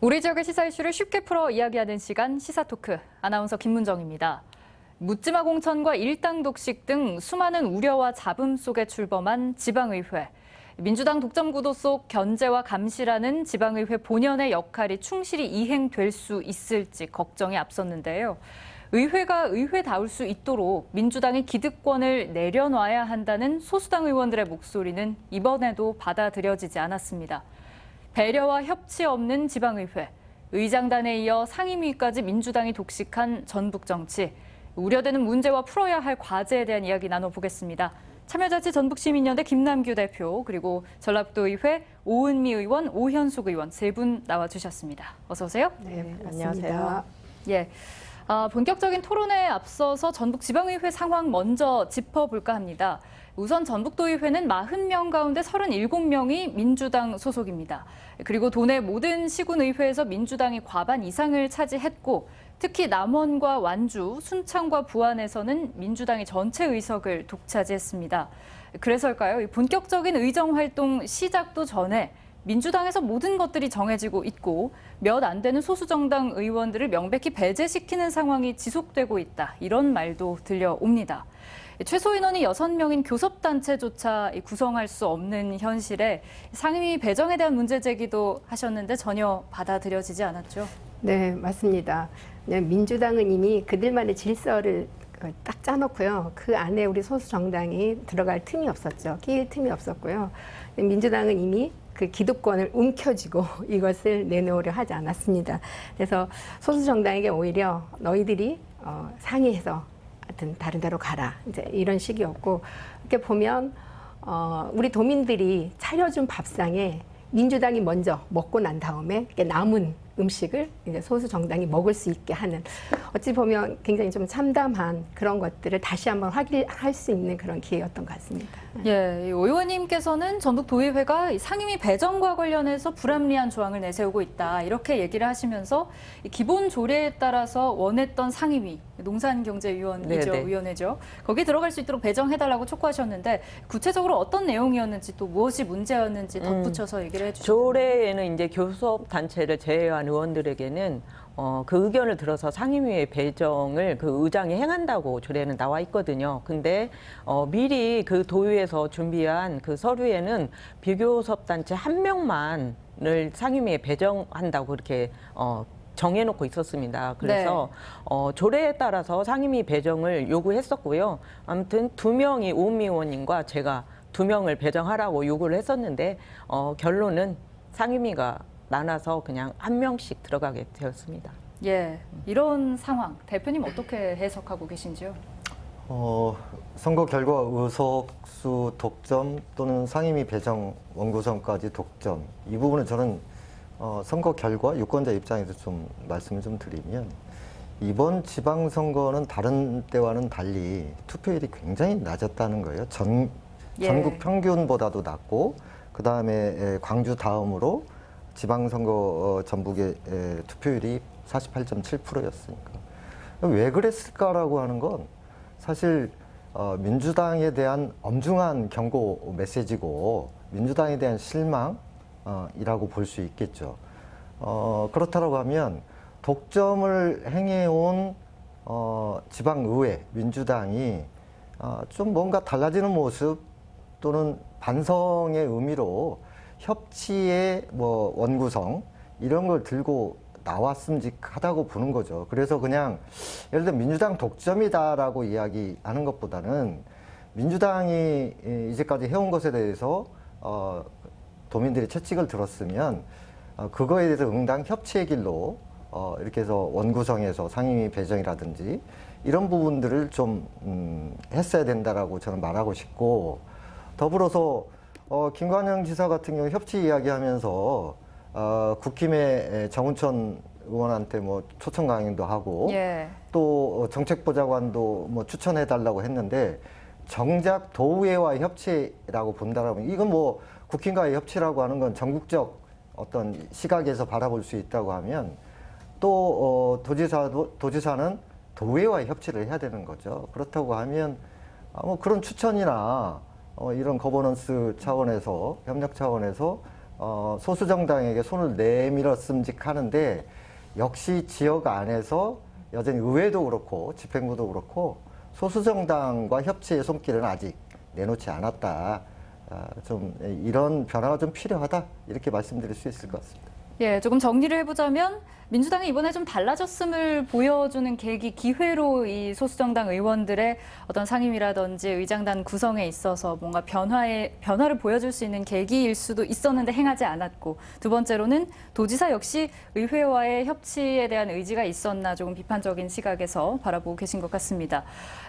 우리 지역의 시사 이슈를 쉽게 풀어 이야기하는 시간 시사토크, 아나운서 김문정입니다. 묻지마 공천과 일당 독식 등 수많은 우려와 잡음 속에 출범한 지방의회. 민주당 독점 구도 속 견제와 감시라는 지방의회 본연의 역할이 충실히 이행될 수 있을지 걱정이 앞섰는데요. 의회가 의회다울 수 있도록 민주당이 기득권을 내려놔야 한다는 소수당 의원들의 목소리는 이번에도 받아들여지지 않았습니다. 배려와 협치 없는 지방의회, 의장단에 이어 상임위까지 민주당이 독식한 전북 정치. 우려되는 문제와 풀어야 할 과제에 대한 이야기 나눠보겠습니다. 참여자치 전북시민연대 김남규 대표, 그리고 전라북도의회 오은미 의원, 오현숙 의원 세 분 나와주셨습니다. 어서 오세요. 네, 안녕하세요. 예. 본격적인 토론에 앞서서 전북지방의회 상황 먼저 짚어볼까 합니다. 우선 전북도의회는 40명 가운데 37명이 민주당 소속입니다. 그리고 도내 모든 시군의회에서 민주당이 과반 이상을 차지했고, 특히 남원과 완주, 순창과 부안에서는 민주당이 전체 의석을 독차지했습니다. 그래서일까요? 본격적인 의정활동 시작도 전에 민주당에서 모든 것들이 정해지고 있고 몇 안 되는 소수정당 의원들을 명백히 배제시키는 상황이 지속되고 있다. 이런 말도 들려옵니다. 최소 인원이 6명인 교섭단체조차 구성할 수 없는 현실에 상임위 배정에 대한 문제 제기도 하셨는데 전혀 받아들여지지 않았죠? 네, 맞습니다. 네, 민주당은 이미 그들만의 질서를 딱 짜놓고요. 그 안에 우리 소수 정당이 들어갈 틈이 없었죠. 끼일 틈이 없었고요. 민주당은 이미 그 기득권을 움켜쥐고 이것을 내놓으려 하지 않았습니다. 그래서 소수 정당에게 오히려 너희들이 상의해서 하여튼 다른 데로 가라. 이제 이런 식이었고, 이렇게 보면 우리 도민들이 차려준 밥상에 민주당이 먼저 먹고 난 다음에 남은 음식을 이제 소수 정당이 먹을 수 있게 하는, 어찌 보면 굉장히 좀 참담한 그런 것들을 다시 한번 확인할 수 있는 그런 기회였던 것 같습니다. 예, 오 의원님께서는 전북도의회가 상임위 배정과 관련해서 불합리한 조항을 내세우고 있다, 이렇게 얘기를 하시면서 기본 조례에 따라서 원했던 상임위, 농산경제위원이죠, 네네. 위원회죠. 거기 들어갈 수 있도록 배정해달라고 촉구하셨는데 구체적으로 어떤 내용이었는지 또 무엇이 문제였는지 덧붙여서 얘기를 해주시죠. 조례에는 이제 교섭단체를 제외한 의원들에게는 그 의견을 들어서 상임위의 배정을 그 의장이 행한다고 조례는 나와 있거든요. 근데 미리 그 도의회에서 준비한 그 서류에는 비교섭단체 한 명만을 상임위에 배정한다고 그렇게 정해놓고 있었습니다. 그래서 조례에 따라서 상임위 배정을 요구했었고요. 아무튼 2명이 오은미 의원님과 제가 2명을 배정하라고 요구를 했었는데 결론은 상임위가 나눠서 그냥 1명씩 들어가게 되었습니다. 예, 이런 상황 대표님 어떻게 해석하고 계신지요? 선거 결과 의석수 독점 또는 상임위 배정 원구성까지 독점, 이 부분은 저는 선거 결과 유권자 입장에서 좀 말씀을 좀 드리면, 이번 지방선거는 다른 때와는 달리 투표율이 굉장히 낮았다는 거예요. 전국 평균보다도 낮고, 그 다음에 광주 다음으로 지방선거 전북의 투표율이 48.7%였으니까. 왜 그랬을까라고 하는 건 사실 민주당에 대한 엄중한 경고 메시지고 민주당에 대한 실망이라고 볼 수 있겠죠. 그렇다고 하면 독점을 행해온 지방의회 민주당이 좀 뭔가 달라지는 모습 또는 반성의 의미로 협치의 원구성 이런 걸 들고 나왔음직하다고 보는 거죠. 그래서 그냥 예를 들어 민주당 독점이다라고 이야기하는 것보다는 민주당이 이제까지 해온 것에 대해서 도민들이 채찍을 들었으면 그거에 대해서 응당 협치의 길로 이렇게 해서 원구성에서 상임위 배정이라든지 이런 부분들을 좀 했어야 된다라고 저는 말하고 싶고, 더불어서 김관영 지사 같은 경우 협치 이야기하면서 국힘의 정운천 의원한테 초청 강행도 하고 또 정책보좌관도 추천해달라고 했는데, 정작 도의회와 협치라고 본다라면 이건 국힘과의 협치라고 하는 건 전국적 어떤 시각에서 바라볼 수 있다고 하면 또 도지사는 도의회와의 협치를 해야 되는 거죠. 그렇다고 하면 그런 추천이나 이런 거버넌스 차원에서 협력 차원에서 소수 정당에게 손을 내밀었음직 하는데 역시 지역 안에서 여전히 의회도 그렇고 집행부도 그렇고 소수 정당과 협치의 손길은 아직 내놓지 않았다. 좀 이런 변화가 좀 필요하다 이렇게 말씀드릴 수 있을 것 같습니다. 예, 조금 정리를 해보자면 민주당이 이번에 좀 달라졌음을 보여주는 계기, 기회로 이 소수정당 의원들의 어떤 상임위라든지 의장단 구성에 있어서 뭔가 변화를 보여줄 수 있는 계기일 수도 있었는데 행하지 않았고, 두 번째로는 도지사 역시 의회와의 협치에 대한 의지가 있었나 조금 비판적인 시각에서 바라보고 계신 것 같습니다.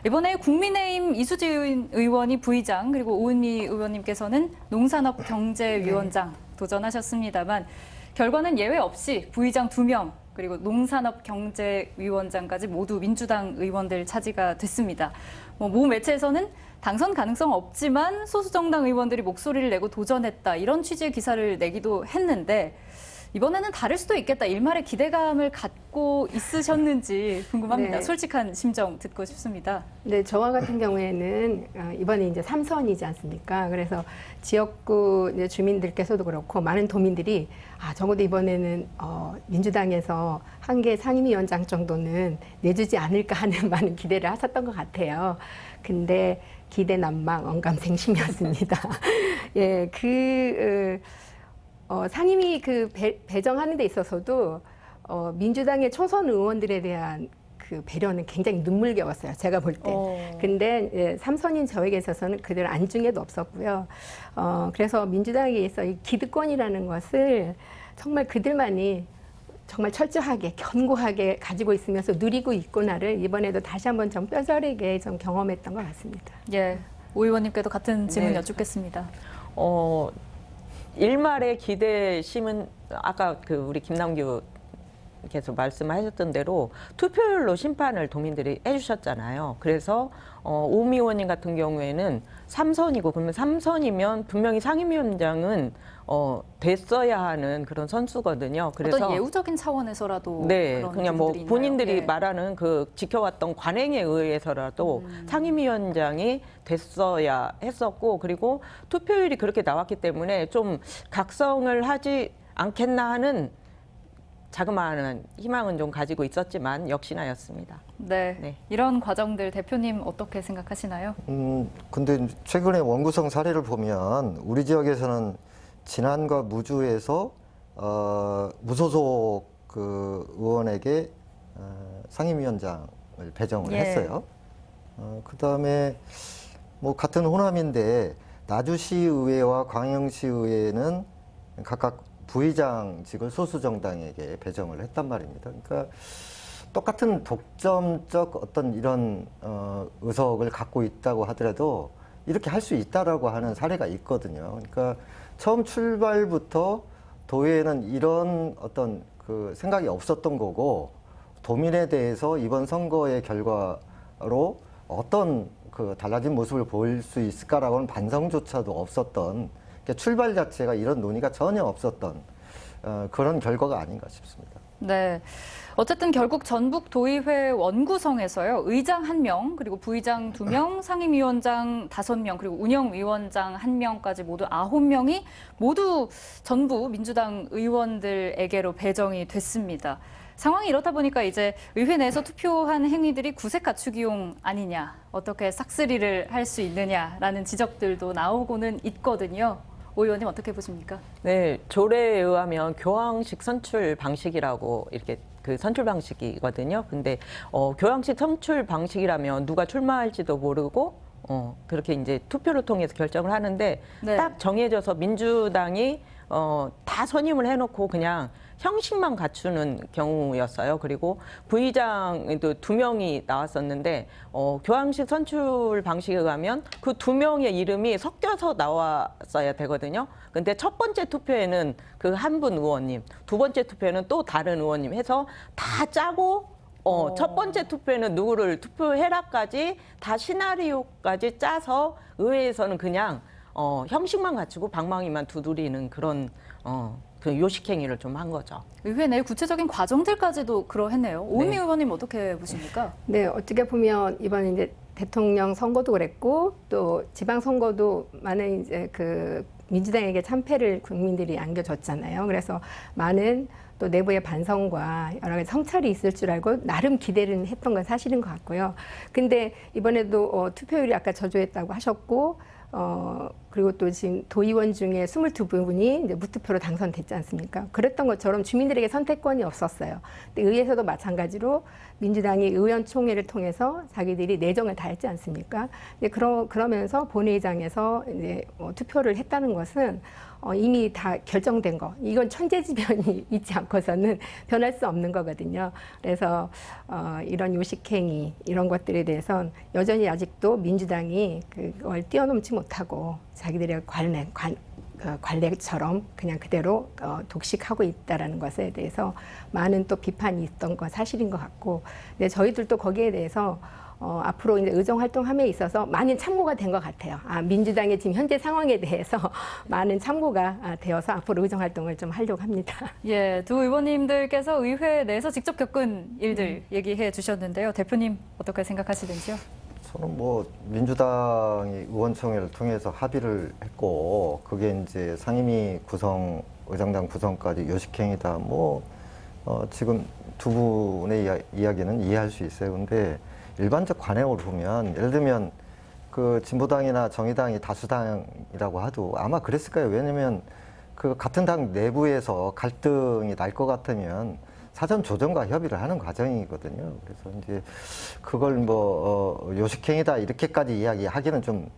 이번에 국민의힘 이수진 의원이 부의장, 그리고 오은미 의원님께서는 농산업경제위원장 도전하셨습니다만 결과는 예외 없이 부의장 2명 그리고 농산업경제위원장까지 모두 민주당 의원들 차지가 됐습니다. 모 매체에서는 당선 가능성 없지만 소수정당 의원들이 목소리를 내고 도전했다 이런 취지의 기사를 내기도 했는데 이번에는 다를 수도 있겠다 일말의 기대감을 갖고 있으셨는지 궁금합니다. 네. 솔직한 심정 듣고 싶습니다. 네, 저와 같은 경우에는 이번에 이제 3선이지 않습니까? 그래서 지역구 이제 주민들께서도 그렇고 많은 도민들이 적어도 이번에는 민주당에서 한 개 상임위원장 정도는 내주지 않을까 하는 많은 기대를 하셨던 것 같아요. 근데 기대 난망 언감생심이었습니다. 예, 상임위 배정하는 데 있어서도 민주당의 초선 의원들에 대한 그 배려는 굉장히 눈물겨웠어요. 제가 볼 때. 근데 3선인 저에게 있어서는 그들 안중에도 없었고요. 그래서 민주당에 의해서 이 기득권이라는 것을 정말 그들만이 정말 철저하게 견고하게 가지고 있으면서 누리고 있구나를 이번에도 다시 한번 좀 뼈저리게 좀 경험했던 것 같습니다. 예, 오 의원님께도 같은 질문 네. 여쭙겠습니다. 일말의 기대심은 아까 우리 김남규 께서 말씀하셨던 대로 투표율로 심판을 도민들이 해주셨잖아요. 그래서 오미 의원님 같은 경우에는 3선이고 그러면 3선이면 분명히 상임위원장은 됐어야 하는 그런 선수거든요. 그래서 어떤 예우적인 차원에서라도 네, 그런 그냥 부분들이 있나요? 본인들이 예. 말하는 그 지켜왔던 관행에 의해서라도 상임위원장이 됐어야 했었고 그리고 투표율이 그렇게 나왔기 때문에 좀 각성을 하지 않겠나 하는 자그마한 희망은 좀 가지고 있었지만 역시나였습니다. 네. 네. 이런 과정들 대표님 어떻게 생각하시나요? 근데 최근에 원구성 사례를 보면 우리 지역에서는 진안과 무주에서 무소속 그 의원에게 상임위원장을 배정을 예. 했어요. 그다음에 뭐 같은 호남인데 나주시의회와 광양시의회는 각각 부의장직을 소수 정당에게 배정을 했단 말입니다. 그러니까 똑같은 독점적 어떤 이런 의석을 갖고 있다고 하더라도 이렇게 할 수 있다라고 하는 사례가 있거든요. 그러니까 처음 출발부터 도의회는 이런 어떤 그 생각이 없었던 거고 도민에 대해서 이번 선거의 결과로 어떤 그 달라진 모습을 보일 수 있을까라고는 반성조차도 없었던 그러니까 출발 자체가 이런 논의가 전혀 없었던 그런 결과가 아닌가 싶습니다. 네. 어쨌든 결국 전북 도의회 원구성에서요. 의장 1명, 그리고 부의장 2명, 상임위원장 5명, 그리고 운영위원장 1명까지 모두 9명이 모두 전부 민주당 의원들에게로 배정이 됐습니다. 상황이 이렇다 보니까 이제 의회 내에서 투표한 행위들이 구색 갖추기용 아니냐, 어떻게 싹쓸이를 할 수 있느냐라는 지적들도 나오고는 있거든요. 오 의원님 어떻게 보십니까? 네, 조례에 의하면 교황식 선출 방식이라고 이렇게 그 선출 방식이거든요. 근데 교황식 선출 방식이라면 누가 출마할지도 모르고 그렇게 이제 투표를 통해서 결정을 하는데 네. 딱 정해져서 민주당이 다 선임을 해놓고 그냥 형식만 갖추는 경우였어요. 그리고 부의장도 2명이 나왔었는데 교황식 선출 방식에 의하면 그 2명의 이름이 섞여서 나왔어야 되거든요. 근데 첫 번째 투표에는 그 한 분 의원님, 두 번째 투표에는 또 다른 의원님 해서 다 짜고 첫 번째 투표에는 누구를 투표해라까지 다 시나리오까지 짜서 의회에서는 그냥 형식만 갖추고 방망이만 두드리는 그런 그 요식행위를 좀 한 거죠. 의회 내 구체적인 과정들까지도 그러했네요. 오은미 네. 의원님 어떻게 보십니까? 네, 어떻게 보면 이번 이제 대통령 선거도 그랬고 또 지방 선거도 많은 이제 그 민주당에게 참패를 국민들이 안겨줬잖아요. 그래서 많은 또 내부의 반성과 여러 가지 성찰이 있을 줄 알고 나름 기대를 했던 건 사실인 것 같고요. 근데 이번에도 투표율이 아까 저조했다고 하셨고, 그리고 또 지금 도의원 중에 22분이 이제 무투표로 당선됐지 않습니까? 그랬던 것처럼 주민들에게 선택권이 없었어요. 근데 의회에서도 마찬가지로 민주당이 의원총회를 통해서 자기들이 내정을 다했지 않습니까? 이제 그러면서 본회의장에서 이제 투표를 했다는 것은 이미 다 결정된 거. 이건 천재지변이 있지 않고서는 변할 수 없는 거거든요. 그래서 이런 요식행위 이런 것들에 대해서는 여전히 아직도 민주당이 그걸 뛰어넘지 못하고 자기들의 관례처럼 그냥 그대로 독식하고 있다라는 것에 대해서 많은 또 비판이 있던 건 사실인 것 같고, 근데 저희들도 거기에 대해서 앞으로 이제 의정 활동함에 있어서 많은 참고가 된 것 같아요. 민주당의 지금 현재 상황에 대해서 많은 참고가 되어서 앞으로 의정 활동을 좀 하려고 합니다. 예, 두 의원님들께서 의회 내에서 직접 겪은 일들 얘기해 주셨는데요. 대표님 어떻게 생각하시는지요? 저는 뭐 민주당이 의원총회를 통해서 합의를 했고 그게 이제 상임위 구성, 의장당 구성까지 요식행위다. 지금 두 분의 이야기는 이해할 수 있어요. 근데 일반적 관행으로 보면 예를 들면 그 진보당이나 정의당이 다수당이라고 하도 아마 그랬을 거예요. 왜냐면 그 같은 당 내부에서 갈등이 날 것 같으면 사전 조정과 협의를 하는 과정이거든요. 그래서 이제 그걸 요식행위다 이렇게까지 이야기하기는 좀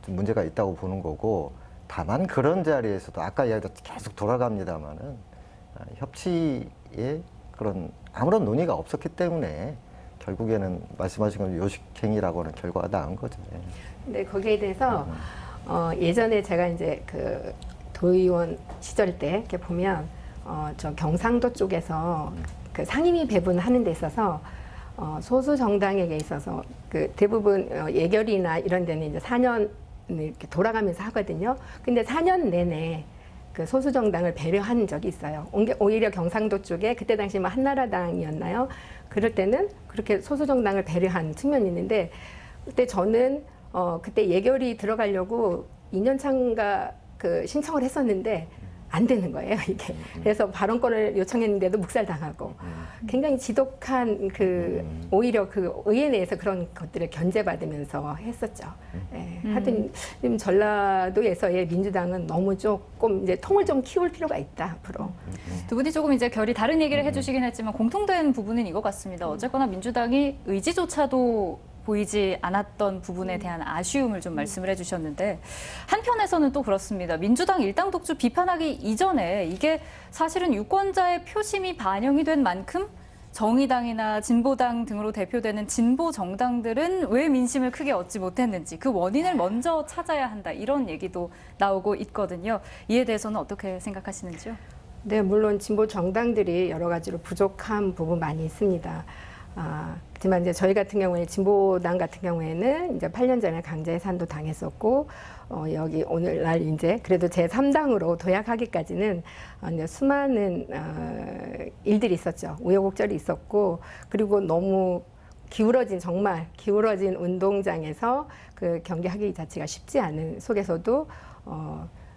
문제가 있다고 보는 거고, 다만 그런 자리에서도 아까 이야기도 계속 돌아갑니다만은 협치에 그런 아무런 논의가 없었기 때문에 결국에는 말씀하신 건 요식행위라고는 결과가 나온 거죠. 네, 거기에 대해서 예전에 제가 이제 그 도의원 시절 때 이렇게 보면 저 경상도 쪽에서 그 상임위 배분하는 데 있어서 소수 정당에게 있어서 그 대부분 예결이나 이런 데는 이제 4년 이렇게 돌아가면서 하거든요. 근데 4년 내내 그 소수 정당을 배려한 적이 있어요. 오히려 경상도 쪽에 그때 당시 한나라당이었나요? 그럴 때는 그렇게 소수 정당을 배려한 측면이 있는데, 그때 저는 그때 예결이 들어가려고 2년 차인가 그 신청을 했었는데 안 되는 거예요, 이게. 그래서 발언권을 요청했는데도 묵살당하고 굉장히 지독한 오히려 그 의회 내에서 그런 것들을 견제받으면서 했었죠. 예. 하여튼 지금 전라도에서의 민주당은 너무 조금 이제 통을 좀 키울 필요가 있다, 앞으로. 두 분이 조금 이제 결이 다른 얘기를 해주시긴 했지만 공통된 부분은 이거 같습니다. 어쨌거나 민주당이 의지조차도 보이지 않았던 부분에 대한 아쉬움을 좀 말씀을 해주셨는데, 한편에서는 또 그렇습니다. 민주당 일당 독주 비판하기 이전에 이게 사실은 유권자의 표심이 반영이 된 만큼 정의당이나 진보당 등으로 대표되는 진보 정당들은 왜 민심을 크게 얻지 못했는지 그 원인을 먼저 찾아야 한다, 이런 얘기도 나오고 있거든요. 이에 대해서는 어떻게 생각하시는지요? 네, 물론 진보 정당들이 여러 가지로 부족한 부분 많이 있습니다. 하지만 이제 저희 같은 경우에 진보당 같은 경우에는 이제 8년 전에 강제 해산도 당했었고, 여기 오늘날 이제 그래도 제3당으로 도약하기까지는 이제 수많은 일들이 있었죠. 우여곡절이 있었고, 그리고 너무 정말 기울어진 운동장에서 그 경기하기 자체가 쉽지 않은 속에서도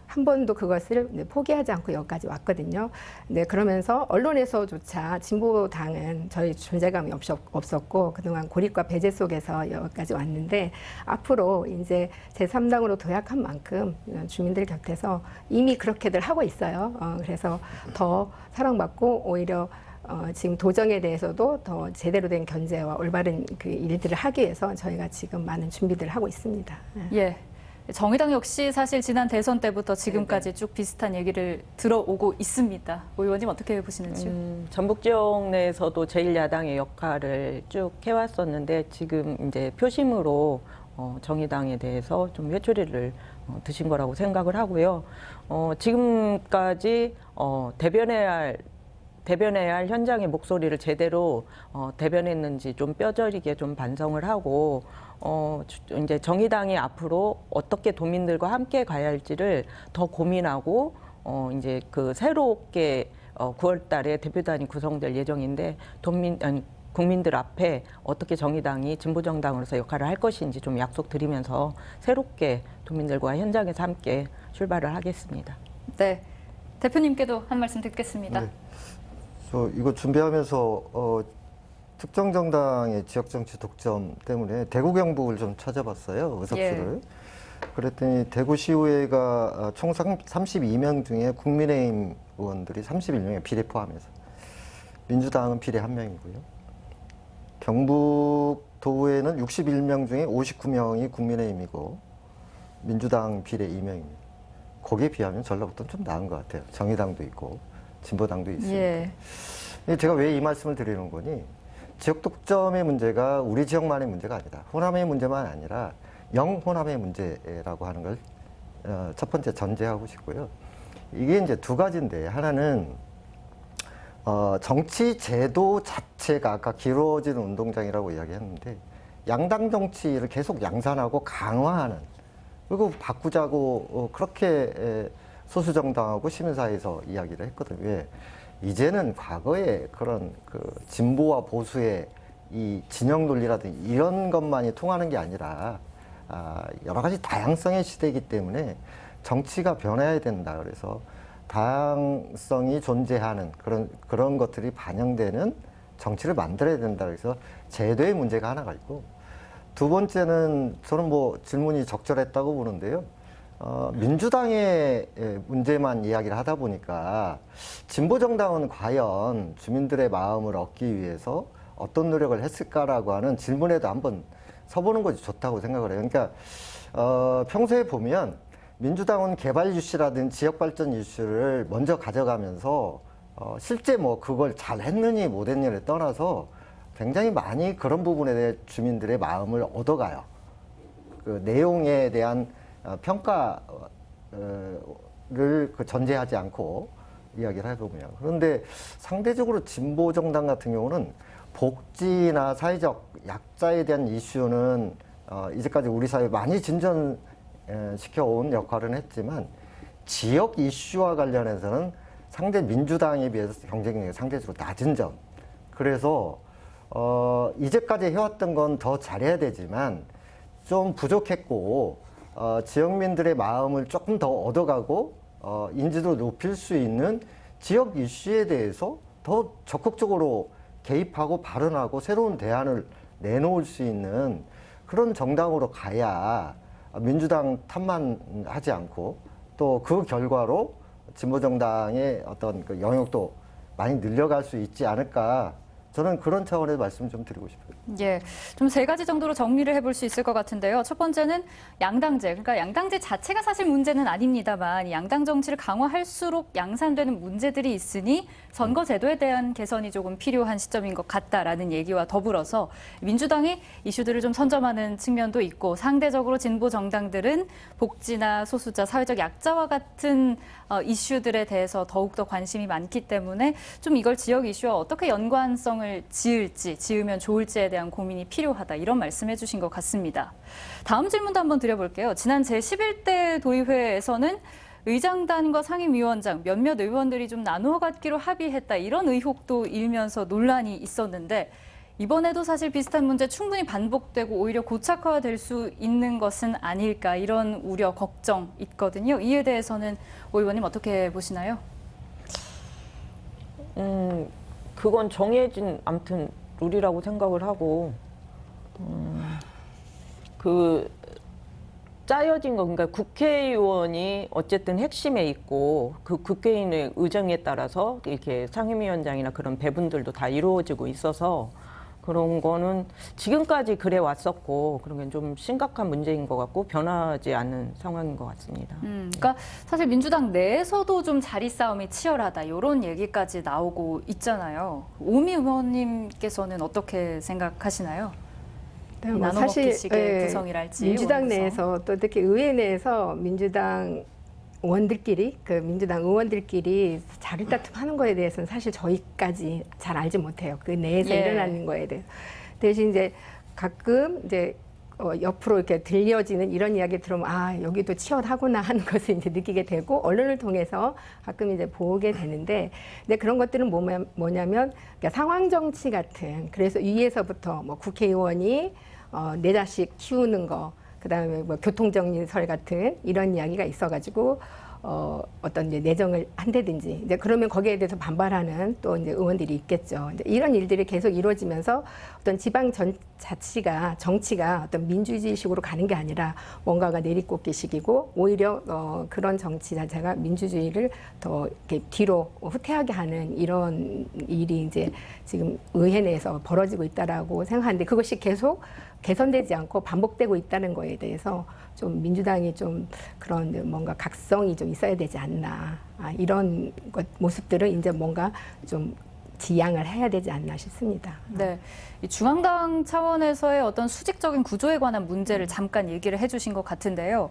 한 번도 그것을 포기하지 않고 여기까지 왔거든요. 네, 그러면서 언론에서조차 진보당은 저희 존재감이 없었고 그동안 고립과 배제 속에서 여기까지 왔는데, 앞으로 이제 제3당으로 도약한 만큼 주민들 곁에서 이미 그렇게들 하고 있어요. 그래서 더 사랑받고 오히려 지금 도정에 대해서도 더 제대로 된 견제와 올바른 그 일들을 하기 위해서 저희가 지금 많은 준비들을 하고 있습니다. 예. 정의당 역시 사실 지난 대선 때부터 지금까지 쭉 비슷한 얘기를 들어오고 있습니다. 오 의원님 어떻게 보시는지요? 전북 지역 내에서도 제1야당의 역할을 쭉 해왔었는데 지금 이제 표심으로 정의당에 대해서 좀 회초리를 드신 거라고 생각을 하고요. 지금까지 대변해야 할 현장의 목소리를 제대로 대변했는지 좀 뼈저리게 좀 반성을 하고, 이제 정의당이 앞으로 어떻게 도민들과 함께 가야 할지를 더 고민하고, 이제 그 새롭게 9월 달에 대표단이 구성될 예정인데, 국민들 앞에 어떻게 정의당이 진보정당으로서 역할을 할 것인지 좀 약속드리면서 새롭게 도민들과 현장에서 함께 출발을 하겠습니다. 네, 대표님께도 한 말씀 듣겠습니다. 네. 저 이거 준비하면서 특정 정당의 지역 정치 독점 때문에 대구 경북을 좀 찾아봤어요. 의석수를. 그랬더니 대구시의회가 총 32명 중에 국민의힘 의원들이 31명에 비례 포함해서 민주당은 비례 1명이고요. 경북도의회는 61명 중에 59명이 국민의힘이고 민주당 비례 2명입니다. 거기에 비하면 전라북도는 좀 나은 것 같아요. 정의당도 있고 진보당도 있으니까. 예. 제가 왜 이 말씀을 드리는 거니? 지역 독점의 문제가 우리 지역만의 문제가 아니다. 호남의 문제만 아니라 영호남의 문제라고 하는 걸 첫 번째 전제하고 싶고요. 이게 이제 두 가지인데 하나는 정치 제도 자체가 아까 길어지는 운동장이라고 이야기했는데 양당 정치를 계속 양산하고 강화하는 그리고 바꾸자고 그렇게 소수 정당하고 시민사회에서 이야기를 했거든요. 왜? 이제는 과거에 그런 그 진보와 보수의 이 진영 논리라든지 이런 것만이 통하는 게 아니라 여러 가지 다양성의 시대이기 때문에 정치가 변해야 된다. 그래서 다양성이 존재하는 그런 것들이 반영되는 정치를 만들어야 된다. 그래서 제도의 문제가 하나가 있고 두 번째는 저는 뭐 질문이 적절했다고 보는데요. 민주당의 문제만 이야기를 하다 보니까 진보정당은 과연 주민들의 마음을 얻기 위해서 어떤 노력을 했을까라고 하는 질문에도 한번 서보는 것이 좋다고 생각을 해요. 그러니까 평소에 보면 민주당은 개발 이슈라든지 지역발전 이슈를 먼저 가져가면서 실제 뭐 그걸 잘 했느니 못했느니를 떠나서 굉장히 많이 그런 부분에 대해 주민들의 마음을 얻어가요. 그 내용에 대한 평가를 전제하지 않고 이야기를 해보면. 그런데 상대적으로 진보 정당 같은 경우는 복지나 사회적 약자에 대한 이슈는 이제까지 우리 사회에 많이 진전시켜온 역할은 했지만 지역 이슈와 관련해서는 상대 민주당에 비해서 경쟁력이 상대적으로 낮은 점. 그래서 이제까지 해왔던 건 더 잘해야 되지만 좀 부족했고 지역민들의 마음을 조금 더 얻어가고 인지도를 높일 수 있는 지역 이슈에 대해서 더 적극적으로 개입하고 발언하고 새로운 대안을 내놓을 수 있는 그런 정당으로 가야 민주당 탓만 하지 않고 또 그 결과로 진보정당의 어떤 그 영역도 많이 늘려갈 수 있지 않을까. 저는 그런 차원에서 말씀 좀 드리고 싶어요. 예, 좀 세 가지 정도로 정리를 해볼 수 있을 것 같은데요. 첫 번째는 양당제. 그러니까 양당제 자체가 사실 문제는 아닙니다만 양당 정치를 강화할수록 양산되는 문제들이 있으니 선거 제도에 대한 개선이 조금 필요한 시점인 것 같다라는 얘기와 더불어서 민주당이 이슈들을 좀 선점하는 측면도 있고 상대적으로 진보 정당들은 복지나 소수자, 사회적 약자와 같은 이슈들에 대해서 더욱더 관심이 많기 때문에 좀 이걸 지역 이슈와 어떻게 연관성을 지으면 좋을지에 대한 고민이 필요하다. 이런 말씀해 주신 것 같습니다. 다음 질문도 한번 드려볼게요. 지난 제11대 도의회에서는 의장단과 상임위원장 몇몇 의원들이 좀 나누어 갖기로 합의했다. 이런 의혹도 일면서 논란이 있었는데 이번에도 사실 비슷한 문제 충분히 반복되고 오히려 고착화될 수 있는 것은 아닐까. 이런 우려, 걱정 있거든요. 이에 대해서는 오 의원님 어떻게 보시나요? 그건 정해진 아무튼 룰이라고 생각을 하고 그 짜여진 거 그러니까 국회의원이 어쨌든 핵심에 있고 그 국회의원의 의정에 따라서 이렇게 상임위원장이나 그런 배분들도 다 이루어지고 있어서 그런 거는 지금까지 그래 왔었고 그런 게 좀 심각한 문제인 것 같고 변하지 않는 상황인 것 같습니다. 그러니까 사실 민주당 내에서도 좀 자리 싸움이 치열하다 이런 얘기까지 나오고 있잖아요. 오미 의원님께서는 어떻게 생각하시나요? 네, 뭐 나눠먹기식의 구성이랄지 민주당 의원 구성. 내에서 또 특히 의회 내에서 민주당 의원들끼리 자리 다툼하는 거에 대해서는 사실 저희까지 잘 알지 못해요. 그 내에서 예. 일어나는 거에 대해서. 대신 이제 가끔 이제 옆으로 이렇게 들려지는 이런 이야기 들으면 아 여기도 치열하구나 하는 것을 이제 느끼게 되고 언론을 통해서 가끔 이제 보게 되는데 근데 그런 것들은 뭐냐면 그러니까 상황 정치 같은 그래서 위에서부터 뭐 국회의원이 내 자식 키우는 거 그다음에 뭐 교통정리설 같은 이런 이야기가 있어가지고 어떤 이제 내정을 한다든지 이제 그러면 거기에 대해서 반발하는 또 이제 의원들이 있겠죠. 이제 이런 일들이 계속 이루어지면서 어떤 지방 자치가 정치가 어떤 민주주의식으로 가는 게 아니라 뭔가가 내리꽂기식이고 오히려 그런 정치 자체가 민주주의를 더 이렇게 뒤로 후퇴하게 하는 이런 일이 이제 지금 의회 내에서 벌어지고 있다라고 생각하는데 그것이 계속 개선되지 않고 반복되고 있다는 거에 대해서 좀 민주당이 좀 그런 뭔가 각성이 좀 있어야 되지 않나 이런 모습들은 이제 뭔가 좀 지양을 해야 되지 않나 싶습니다. 네, 이 중앙당 차원에서의 어떤 수직적인 구조에 관한 문제를 잠깐 얘기를 해주신 것 같은데요.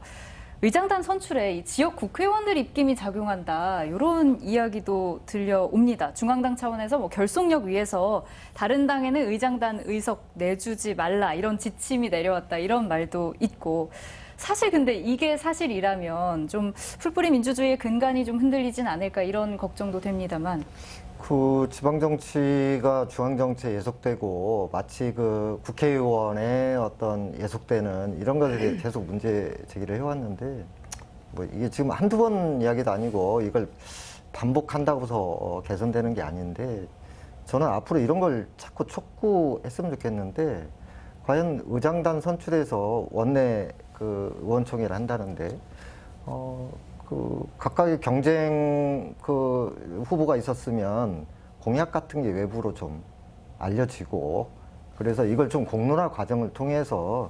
의장단 선출에 이 지역 국회의원들 입김이 작용한다 이런 이야기도 들려옵니다. 중앙당 차원에서 뭐 결속력 위에서 다른 당에는 의장단 의석 내주지 말라 이런 지침이 내려왔다 이런 말도 있고 사실 근데 이게 사실이라면 좀 풀뿌리 민주주의의 근간이 좀 흔들리진 않을까 이런 걱정도 됩니다만. 그 지방 정치가 중앙 정치에 예속되고 마치 그 국회의원의 어떤 예속되는 이런 것에 계속 문제 제기를 해왔는데 뭐 이게 지금 한두 번 이야기도 아니고 이걸 반복한다고 해서 개선되는 게 아닌데 저는 앞으로 이런 걸 자꾸 촉구했으면 좋겠는데 과연 의장단 선출해서 원내 그 의원총회를 한다는데 그 각각의 경쟁 그 후보가 있었으면 공약 같은 게 외부로 좀 알려지고 그래서 이걸 좀 공론화 과정을 통해서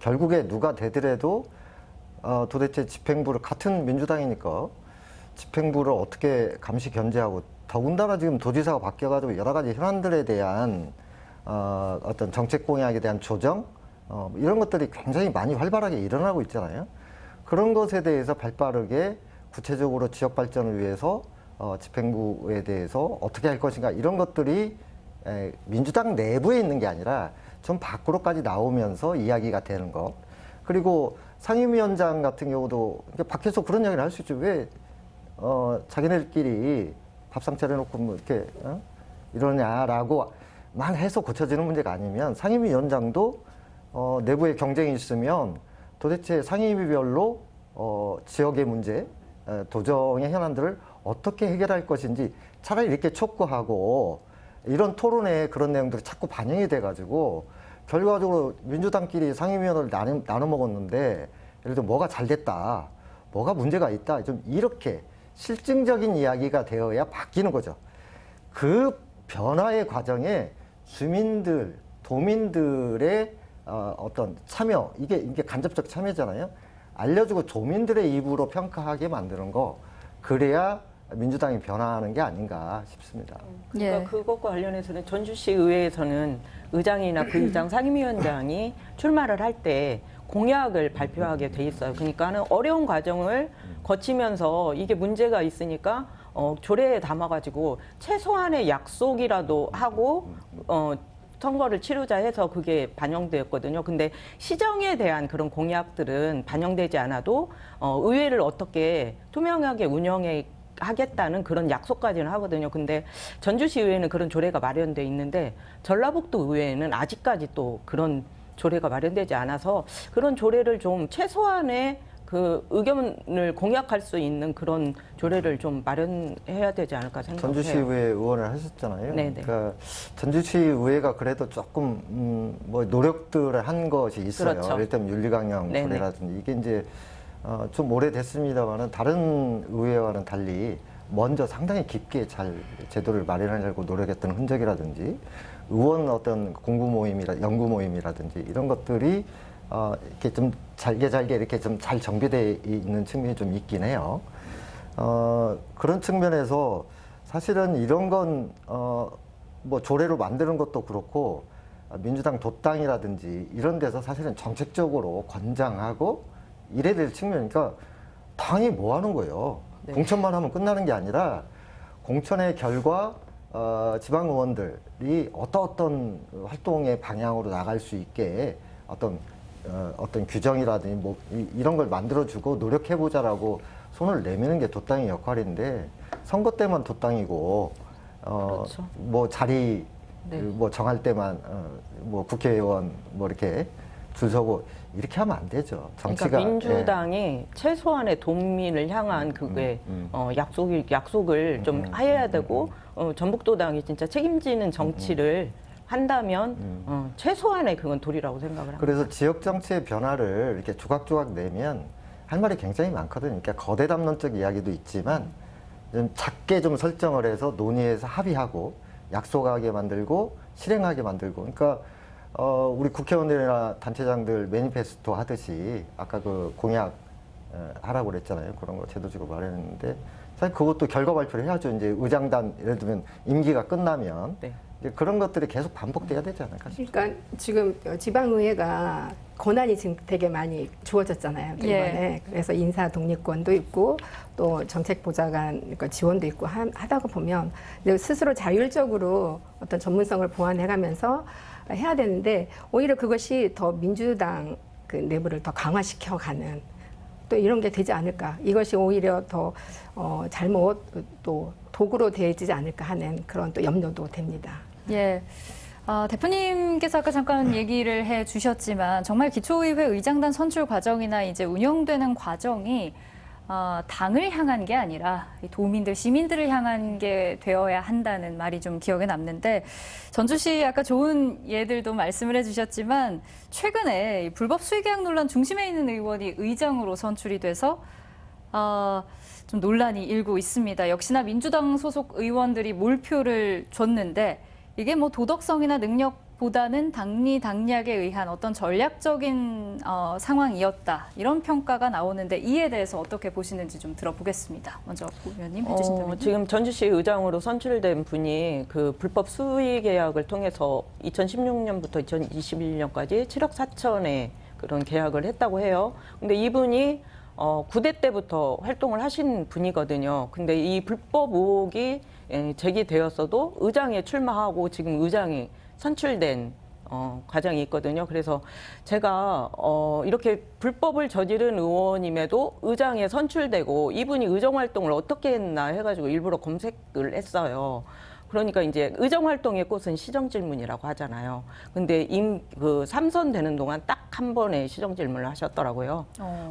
결국에 누가 되더라도 도대체 집행부를 같은 민주당이니까 집행부를 어떻게 감시 견제하고 더군다나 지금 도지사가 바뀌어가지고 여러 가지 현안들에 대한 어떤 정책 공약에 대한 조정 이런 것들이 굉장히 많이 활발하게 일어나고 있잖아요. 그런 것에 대해서 발빠르게 구체적으로 지역 발전을 위해서 집행부에 대해서 어떻게 할 것인가 이런 것들이 민주당 내부에 있는 게 아니라 좀 밖으로까지 나오면서 이야기가 되는 것. 그리고 상임위원장 같은 경우도 밖에서 그런 이야기를 할 수 있죠. 왜 자기네들끼리 밥상 차려놓고 뭐 이렇게 이러냐라고만 해서 고쳐지는 문제가 아니면 상임위원장도 내부에 경쟁이 있으면 도대체 상임위별로 지역의 문제, 도정의 현안들을 어떻게 해결할 것인지 차라리 이렇게 촉구하고 이런 토론에 그런 내용들이 자꾸 반영이 돼가지고 결과적으로 민주당끼리 상임위원회를 나눠 먹었는데 예를 들어 뭐가 잘 됐다, 뭐가 문제가 있다, 좀 이렇게 실증적인 이야기가 되어야 바뀌는 거죠. 그 변화의 과정에 주민들, 도민들의 어떤 참여, 이게 간접적 참여잖아요. 알려주고 도민들의 입으로 평가하게 만드는 거, 그래야 민주당이 변화하는 게 아닌가 싶습니다. 그러니까 그것과 관련해서는 전주시 의회에서는 의장이나 부의장 상임위원장이 출마를 할 때 공약을 발표하게 돼 있어요. 그러니까는 어려운 과정을 거치면서 이게 문제가 있으니까 조례에 담아가지고 최소한의 약속이라도 하고 선거를 치르자 해서 그게 반영되었거든요. 근데 시정에 대한 그런 공약들은 반영되지 않아도 의회를 어떻게 투명하게 운영해 하겠다는 그런 약속까지는 하거든요. 근데 전주시 의회는 그런 조례가 마련돼 있는데 전라북도 의회는 아직까지 또 그런 조례가 마련되지 않아서 그런 조례를 좀 최소한의 그 의견을 공약할 수 있는 그런 조례를 좀 마련해야 되지 않을까 생각해요. 전주시의회 의원을 하셨잖아요. 네네. 그러니까 전주시의회가 그래도 조금 뭐 노력들을 한 것이 있어요. 그렇죠. 예를 들면 윤리강령 네네. 조례라든지 이게 이제 좀 오래됐습니다만은 다른 의회와는 달리 먼저 상당히 깊게 잘 제도를 마련하려고 노력했던 흔적이라든지 의원 어떤 공부 모임이라 연구 모임이라든지 이런 것들이 이렇게 좀 잘게 이렇게 좀 잘 정비되어 있는 측면이 좀 있긴 해요. 그런 측면에서 사실은 이런 건 뭐 조례로 만드는 것도 그렇고 민주당 돛당이라든지 이런 데서 사실은 정책적으로 권장하고 이래야 될 측면이니까 당이 뭐 하는 거예요. 네. 공천만 하면 끝나는 게 아니라 공천의 결과 지방 의원들이 어떤 활동의 방향으로 나갈 수 있게 어떤 어떤 규정이라든지 뭐 이런 걸 만들어주고 노력해보자라고 손을 내미는 게 도당의 역할인데 선거 때만 도당이고 그렇죠. 뭐 자리 네. 뭐 정할 때만 뭐 국회의원 뭐 이렇게 줄 서고 이렇게 하면 안 되죠. 정치가 그러니까 민주당이 최소한의 동민을 향한 그게 약속을 좀 해야 되고 전북도당이 진짜 책임지는 정치를 한다면 최소한의 그건 도리라고 생각을 합니다. 그래서 지역 정치의 변화를 이렇게 조각조각 내면 할 말이 굉장히 많거든요. 그러니까 거대 담론적 이야기도 있지만 좀 작게 좀 설정을 해서 논의해서 합의하고 약속하게 만들고 실행하게 만들고. 그러니까 우리 국회의원들이나 단체장들 매니페스토 하듯이 아까 그 공약 하라고 그랬잖아요. 그런 거 제도적으로 마련했는데 사실 그것도 결과 발표를 해야죠. 이제 의장단 예를 들면 임기가 끝나면 네. 이제 그런 것들이 계속 반복돼야 되지 않을까 싶습니다. 그러니까 지금 지방의회가 권한이 지금 되게 많이 주어졌잖아요. 이번에. 그래서 인사 독립권도 있고 또 정책보좌관 그러니까 지원도 있고 하다가 보면 스스로 자율적으로 어떤 전문성을 보완해가면서 해야 되는데 오히려 그것이 더 민주당 그 내부를 더 강화시켜가는 또 이런 게 되지 않을까. 이것이 오히려 더 잘못 또 도구로 되지 않을까 하는 그런 또 염려도 됩니다. 예. 대표님께서 아까 잠깐 얘기를 해 주셨지만 정말 기초의회 의장단 선출 과정이나 이제 운영되는 과정이 당을 향한 게 아니라 도민들, 시민들을 향한 게 되어야 한다는 말이 좀 기억에 남는데 전주시 아까 좋은 예들도 말씀을 해주셨지만 최근에 불법 수의계약 논란 중심에 있는 의원이 의장으로 선출이 돼서 좀 논란이 일고 있습니다. 역시나 민주당 소속 의원들이 몰표를 줬는데 이게 뭐 도덕성이나 능력보다는 당리당략에 의한 어떤 전략적인 상황이었다. 이런 평가가 나오는데 이에 대해서 어떻게 보시는지 좀 들어보겠습니다. 먼저 의원님 해주신다면요. 지금 전주시 의장으로 선출된 분이 그 불법 수의 계약을 통해서 2016년부터 2021년까지 7억 4천의 그런 계약을 했다고 해요. 근데 이분이 9대 때부터 활동을 하신 분이거든요. 근데 이 불법 의혹이 제기되었어도 의장에 출마하고 지금 의장이 선출된 과정이 있거든요. 그래서 제가 이렇게 불법을 저지른 의원임에도 의장에 선출되고 이분이 의정 활동을 어떻게 했나 해가지고 일부러 검색을 했어요. 그러니까 이제 의정 활동의 꽃은 시정 질문이라고 하잖아요. 근데 그 3선 되는 동안 딱 한 번의 시정 질문을 하셨더라고요.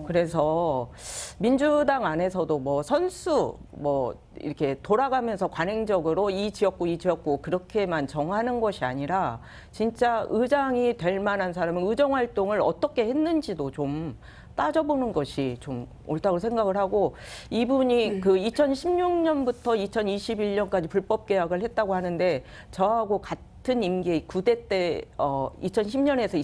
그래서 민주당 안에서도 뭐 선수 뭐 이렇게 돌아가면서 관행적으로 이 지역구 그렇게만 정하는 것이 아니라 진짜 의장이 될 만한 사람은 의정 활동을 어떻게 했는지도 좀 따져보는 것이 좀 옳다고 생각을 하고 이분이 그 2016년부터 2021년까지 불법 계약을 했다고 하는데 저하고 같은 임기 9대 때 2010년에서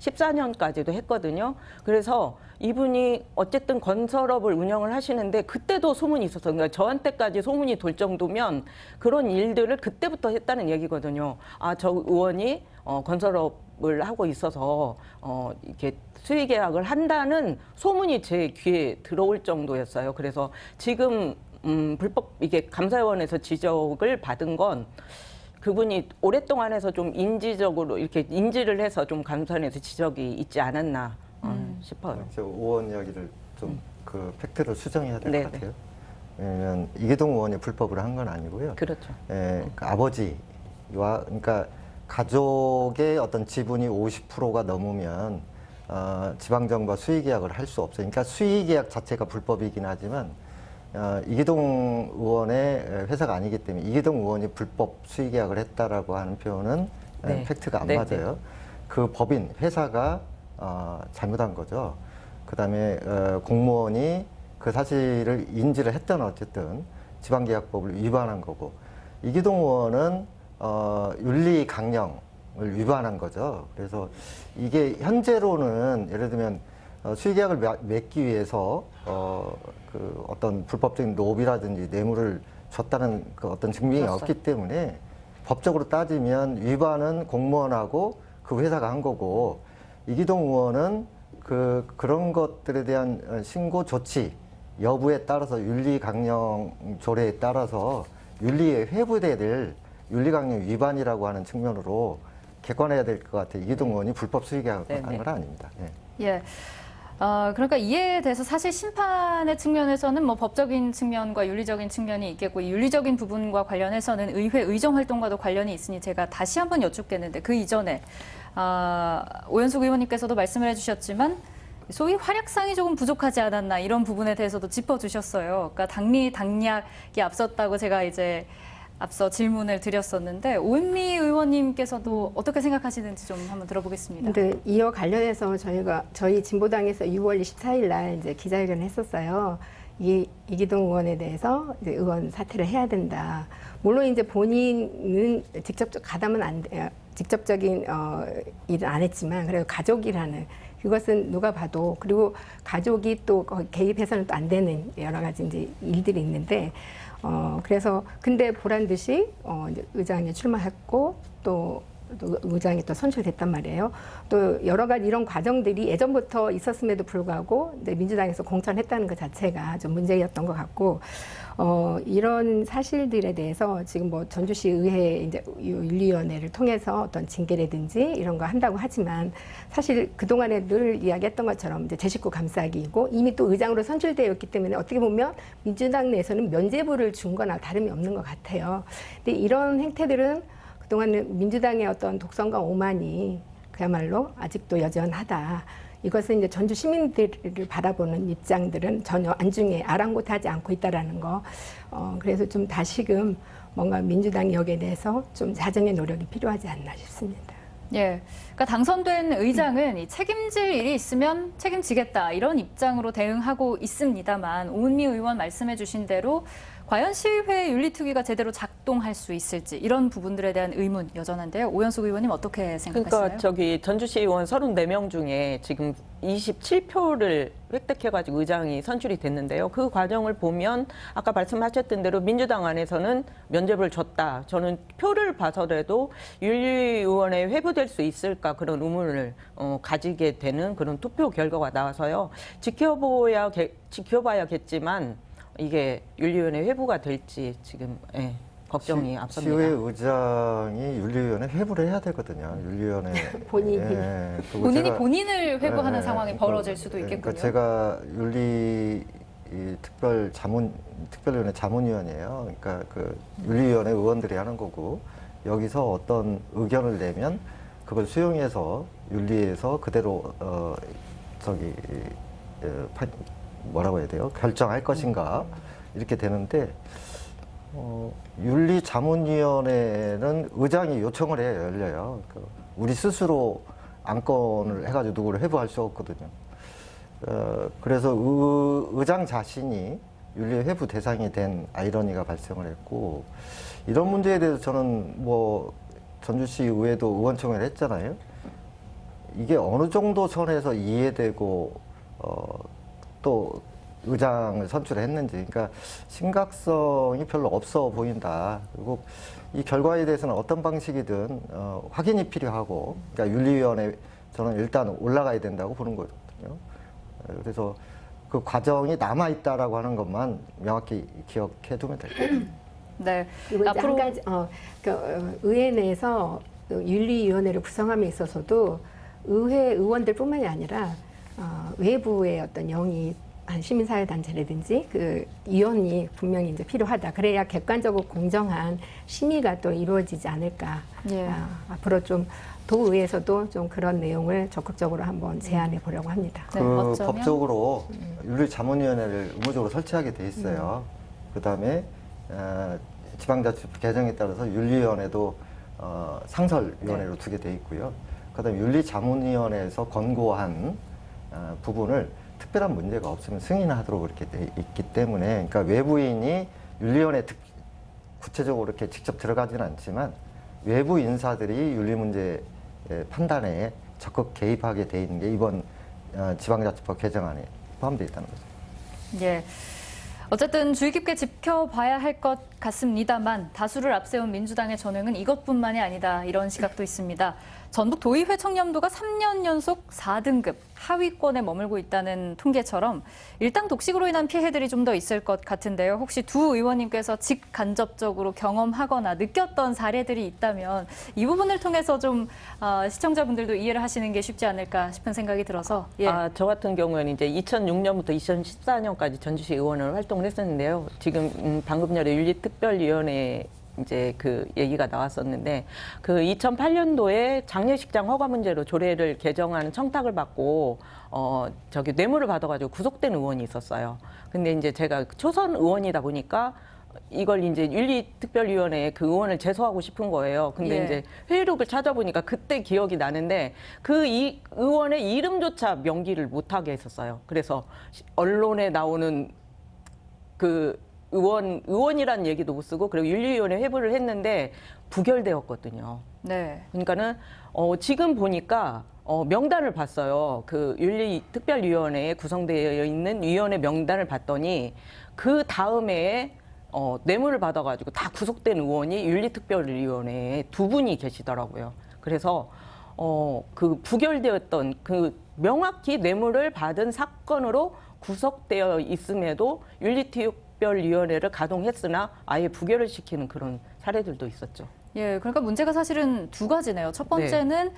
2014년까지도 했거든요. 그래서 이분이 어쨌든 건설업을 운영을 하시는데 그때도 소문이 있었어요. 그러니까 저한테까지 소문이 돌 정도면 그런 일들을 그때부터 했다는 얘기거든요. 저 의원이 건설업을 하고 있어서 이렇게 수의 계약을 한다는 소문이 제 귀에 들어올 정도였어요. 그래서 지금 불법 이게 감사위원회에서 지적을 받은 건 그분이 오랫동안 해서 좀 인지적으로 이렇게 인지를 해서 좀 감사위원회에서 지적이 있지 않았나 싶어요. 의원 이야기를 좀 그 팩트를 수정해야 될 네네. 것 같아요. 왜냐면 이기동 의원이 불법을 한 건 아니고요. 그렇죠. 그 아버지와 그러니까 가족의 어떤 지분이 50%가 넘으면 지방정부와 수의계약을 할 수 없어요. 그러니까 수의계약 자체가 불법이긴 하지만 이기동 의원의 회사가 아니기 때문에 이기동 의원이 불법 수의계약을 했다라고 하는 표현은 네. 팩트가 안 네, 맞아요. 그 법인 회사가 잘못한 거죠. 그다음에 공무원이 그 사실을 인지를 했던 어쨌든 지방계약법을 위반한 거고 이기동 의원은 윤리 강령을 위반한 거죠. 그래서 이게 현재로는 예를 들면 수의계약을 맺기 위해서 그 어떤 불법적인 로비라든지 뇌물을 줬다는 그 어떤 증명이 그렇죠. 없기 때문에 법적으로 따지면 위반은 공무원하고 그 회사가 한 거고 이기동 의원은 그런 것들에 대한 신고 조치 여부에 따라서 윤리 강령 조례에 따라서 윤리에 회부돼야 될 윤리강령 위반이라고 하는 측면으로 객관해야 될 것 같아요. 이기동 의원이 불법 수의계약을 한 건 아닙니다. 네. 예. 그러니까 이에 대해서 사실 심판의 측면에서는 뭐 법적인 측면과 윤리적인 측면이 있겠고, 이 윤리적인 부분과 관련해서는 의회 의정 활동과도 관련이 있으니 제가 다시 한번 여쭙겠는데, 그 이전에 오연숙 의원님께서도 말씀을 해주셨지만 소위 활약상이 조금 부족하지 않았나, 이런 부분에 대해서도 짚어주셨어요. 그러니까 당리 당략이 앞섰다고 제가 이제 앞서 질문을 드렸었는데, 오은미 의원님께서도 어떻게 생각하시는지 좀 한번 들어보겠습니다. 근데 이와 관련해서 저희 진보당에서 6월 24일 날 이제 기자회견을 했었어요. 이기동 의원에 대해서 이제 의원 사퇴를 해야 된다. 물론 이제 본인은 직접적 가담은 안 돼요. 직접적인 일은 안 했지만, 그래도 가족이라는 그것은 누가 봐도, 그리고 가족이 또 개입해서는 또 안 되는 여러 가지 이제 일들이 있는데, 그래서 근데 보란 듯이 이제 의장이 출마했고 또 의장이 또 선출됐단 말이에요. 또 여러 가지 이런 과정들이 예전부터 있었음에도 불구하고 이제 민주당에서 공천했다는 것 자체가 좀 문제였던 것 같고, 이런 사실들에 대해서 지금 뭐 전주시 의회 이제 윤리위원회를 통해서 어떤 징계라든지 이런 거 한다고 하지만, 사실 그동안에 늘 이야기했던 것처럼 이제 제 식구 감싸기이고, 이미 또 의장으로 선출되어 있기 때문에 어떻게 보면 민주당 내에서는 면죄부를 준 거나 다름이 없는 것 같아요. 근데 이런 행태들은 그동안 민주당의 어떤 독선과 오만이 그야말로 아직도 여전하다. 이것은 이제 전주 시민들을 바라보는 입장들은 전혀 안중에 아랑곳하지 않고 있다라는 거. 그래서 좀 다시금 뭔가 민주당이 여기에 대해서 좀 자정의 노력이 필요하지 않나 싶습니다. 예. 그러니까 당선된 의장은 이 책임질 일이 있으면 책임지겠다, 이런 입장으로 대응하고 있습니다만, 오은미 의원 말씀해 주신 대로 과연 시의회 윤리특위가 제대로 작동할 수 있을지, 이런 부분들에 대한 의문 여전한데요. 오연숙 의원님 어떻게 생각하시나요? 그러니까 저기 전주시 의원 34명 중에 지금 27표를 획득해가지고 의장이 선출이 됐는데요. 그 과정을 보면 아까 말씀하셨던 대로 민주당 안에서는 면죄부를 줬다. 저는 표를 봐서라도 윤리위원회에 회부될 수 있을까, 그런 의문을 가지게 되는 그런 투표 결과가 나와서요. 지켜봐야겠지만 이게 윤리위원회 회부가 될지 지금 걱정이 앞섭니다. 시의회 의장이 윤리위원회 회부를 해야 되거든요. 윤리위원회 본인이. 본인이 본인을 회부하는 상황이 그러니까, 벌어질 수도 있겠군요. 그러니까 제가 특별위원회 자문위원이에요. 그러니까 그 윤리위원회 의원들이 하는 거고, 여기서 어떤 의견을 내면 그걸 수용해서 윤리에서 그대로 뭐라고 해야 돼요? 결정할 것인가, 이렇게 되는데, 윤리자문위원회는 의장이 요청을 해야 열려요. 우리 스스로 안건을 해가지고 누구를 회부할 수 없거든요. 그래서 의장 자신이 윤리 회부 대상이 된 아이러니가 발생을 했고, 이런 문제에 대해서 저는 뭐 전주시 의회도 의원총회를 했잖아요. 이게 어느 정도 선에서 이해되고 또 의장을 선출했는지, 그러니까 심각성이 별로 없어 보인다. 그리고 이 결과에 대해서는 어떤 방식이든 확인이 필요하고, 그러니까 윤리위원회 저는 일단 올라가야 된다고 보는 거거든요. 그래서 그 과정이 남아 있다라고 하는 것만 명확히 기억해 두면 될 것 같아요. 네. 그리고 이제 앞으로 한 가지 의회 내에서 윤리위원회를 구성함에 있어서도 의회 의원들뿐만이 아니라 외부의 어떤 영입 한 시민사회단체라든지 그 위원이 분명히 이제 필요하다. 그래야 객관적으고 공정한 심의가 또 이루어지지 않을까. 예. 앞으로 좀 도의회에서도 좀 그런 내용을 적극적으로 한번 제안해 보려고 합니다. 네, 그 어쩌면? 법적으로 윤리자문위원회를 의무적으로 설치하게 돼 있어요. 그다음에 지방자치법 개정에 따라서 윤리위원회도 상설위원회로 두게 돼 있고요. 그다음에 윤리자문위원회에서 권고한 부분을 특별한 문제가 없으면 승인하도록 이렇게 돼 있기 때문에, 그러니까 외부인이 윤리위원회 구체적으로 이렇게 직접 들어가지는 않지만 외부 인사들이 윤리 문제 판단에 적극 개입하게 돼 있는 게 이번 지방자치법 개정안에 포함되어 있다는 거죠. 예. 어쨌든 주의 깊게 지켜봐야 할 것 같습니다만, 다수를 앞세운 민주당의 전횡은 이것뿐만이 아니다, 이런 시각도 있습니다. 전북 도의회 청렴도가 3년 연속 4등급. 하위권에 머물고 있다는 통계처럼 일당 독식으로 인한 피해들이 좀 더 있을 것 같은데요. 혹시 두 의원님께서 직간접적으로 경험하거나 느꼈던 사례들이 있다면 이 부분을 통해서 좀 시청자분들도 이해를 하시는 게 쉽지 않을까 싶은 생각이 들어서. 예. 저 같은 경우에는 이제 2006년부터 2014년까지 전주시 의원을 활동을 했었는데요. 지금 방금 전에 윤리특별위원회 이제 그 얘기가 나왔었는데 그 2008년도에 장례식장 허가 문제로 조례를 개정하는 청탁을 받고 저기 뇌물을 받아가지고 구속된 의원이 있었어요. 근데 이제 제가 초선 의원이다 보니까 이걸 이제 윤리특별위원회에 그 의원을 제소하고 싶은 거예요. 근데 예. 이제 회의록을 찾아보니까 그때 기억이 나는데 그 이 의원의 이름조차 명기를 못하게 했었어요. 그래서 언론에 나오는 그 의원이라는 얘기도 못 쓰고 그리고 윤리위원회 회부를 했는데 부결되었거든요. 네. 그러니까는 지금 보니까 명단을 봤어요. 그 윤리특별위원회에 구성되어 있는 위원회 명단을 봤더니 그 다음에 뇌물을 받아가지고 다 구속된 의원이 윤리특별위원회에 두 분이 계시더라고요. 그래서 그 부결되었던 그 명확히 뇌물을 받은 사건으로 구속되어 있음에도 윤리특별위원회를 가동했으나 아예 부결을 시키는 그런 사례들도 있었죠. 예, 그러니까 문제가 사실은 두 가지네요. 첫 번째는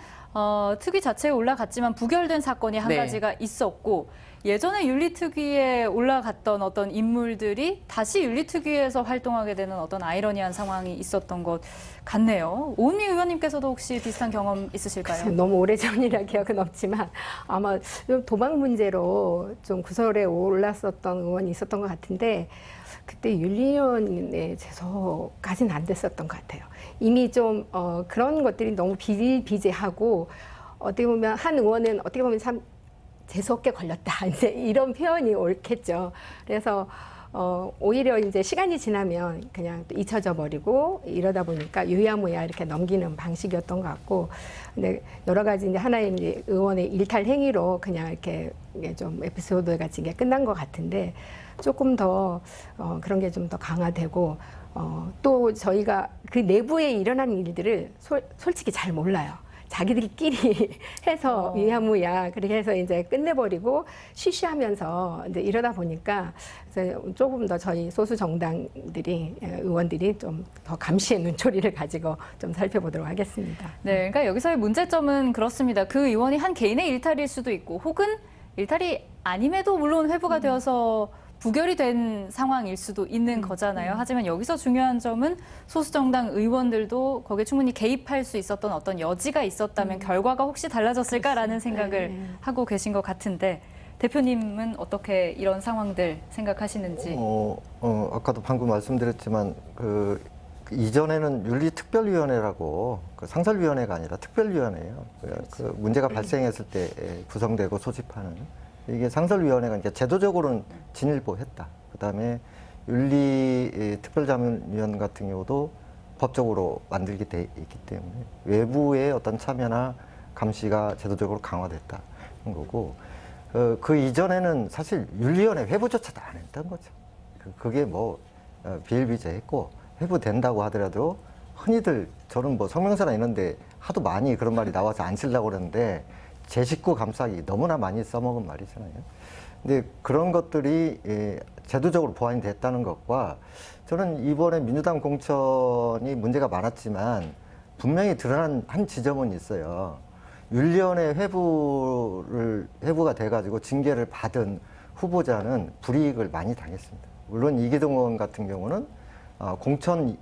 특위 자체에 올라갔지만 부결된 사건이 한 네. 가지가 있었고 예전에 윤리특위에 올라갔던 어떤 인물들이 다시 윤리특위에서 활동하게 되는 어떤 아이러니한 상황이 있었던 것 같네요. 오은미 의원님께서도 혹시 비슷한 경험 있으실까요? 너무 오래전이라 기억은 없지만 아마 도박 문제로 좀 구설에 올랐었던 의원이 있었던 것 같은데 그때 윤리위원회 제소까지는 안 됐었던 것 같아요. 이미 좀 그런 것들이 너무 비일비재하고 어떻게 보면 한 의원은 어떻게 보면 참 재수없게 걸렸다 이제 이런 표현이 옳겠죠. 그래서 오히려 이제 시간이 지나면 그냥 또 잊혀져 버리고 이러다 보니까 유야무야 이렇게 넘기는 방식이었던 것 같고, 근데 여러 가지 이제 하나의 이제 의원의 일탈 행위로 그냥 이렇게 좀 에피소드 같이 이게 끝난 것 같은데 조금 더 그런 게 좀 더 강화되고 또 저희가 그 내부에 일어난 일들을 솔직히 잘 몰라요. 자기들끼리 해서 유야무야 그렇게 해서 이제 끝내버리고 쉬쉬하면서 이제 이러다 보니까 조금 더 저희 소수 정당들이 의원들이 좀 더 감시의 눈초리를 가지고 좀 살펴보도록 하겠습니다. 네, 그러니까 여기서의 문제점은 그렇습니다. 그 의원이 한 개인의 일탈일 수도 있고 혹은 일탈이 아님에도 물론 회부가 되어서 부결이 된 상황일 수도 있는 거잖아요. 하지만 여기서 중요한 점은 소수정당 의원들도 거기에 충분히 개입할 수 있었던 어떤 여지가 있었다면 결과가 혹시 달라졌을까라는 생각을 하고 계신 것 같은데 대표님은 어떻게 이런 상황들 생각하시는지? 아까도 방금 말씀드렸지만 그 이전에는 윤리특별위원회라고 그 상설위원회가 아니라 특별위원회예요. 그 문제가 발생했을 때 구성되고 소집하는 이게 상설위원회가 이제 제도적으로는 진일보했다. 그다음에 윤리특별자문위원 같은 경우도 법적으로 만들게 돼 있기 때문에 외부의 어떤 참여나 감시가 제도적으로 강화됐다. 그런 거고 그 이전에는 사실 윤리위원회 회부조차도 안 했던 거죠. 그게 뭐 비일비재했고 회부된다고 하더라도 흔히들 저는 뭐 성명서나 이런데 하도 많이 그런 말이 나와서 안 쓰려고 그러는데 제 식구 감싸기 너무나 많이 써먹은 말이잖아요. 근데 그런 것들이 제도적으로 보완이 됐다는 것과 저는 이번에 민주당 공천이 문제가 많았지만 분명히 드러난 한 지점은 있어요. 윤리위원회 회부가 돼가지고 징계를 받은 후보자는 불이익을 많이 당했습니다. 물론 이기동 의원 같은 경우는 공천이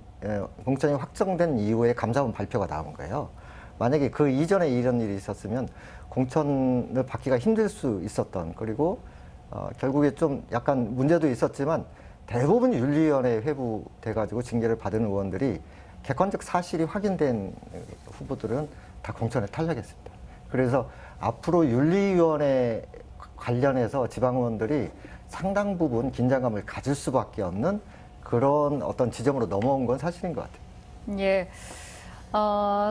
확정된 이후에 감사원 발표가 나온 거예요. 만약에 그 이전에 이런 일이 있었으면 공천을 받기가 힘들 수 있었던, 그리고 결국에 좀 약간 문제도 있었지만 대부분 윤리위원회에 회부돼가지고 징계를 받은 의원들이 객관적 사실이 확인된 후보들은 다 공천에 탈락했습니다. 그래서 앞으로 윤리위원회 관련해서 지방의원들이 상당 부분 긴장감을 가질 수밖에 없는 그런 어떤 지점으로 넘어온 건 사실인 것 같아요. 예.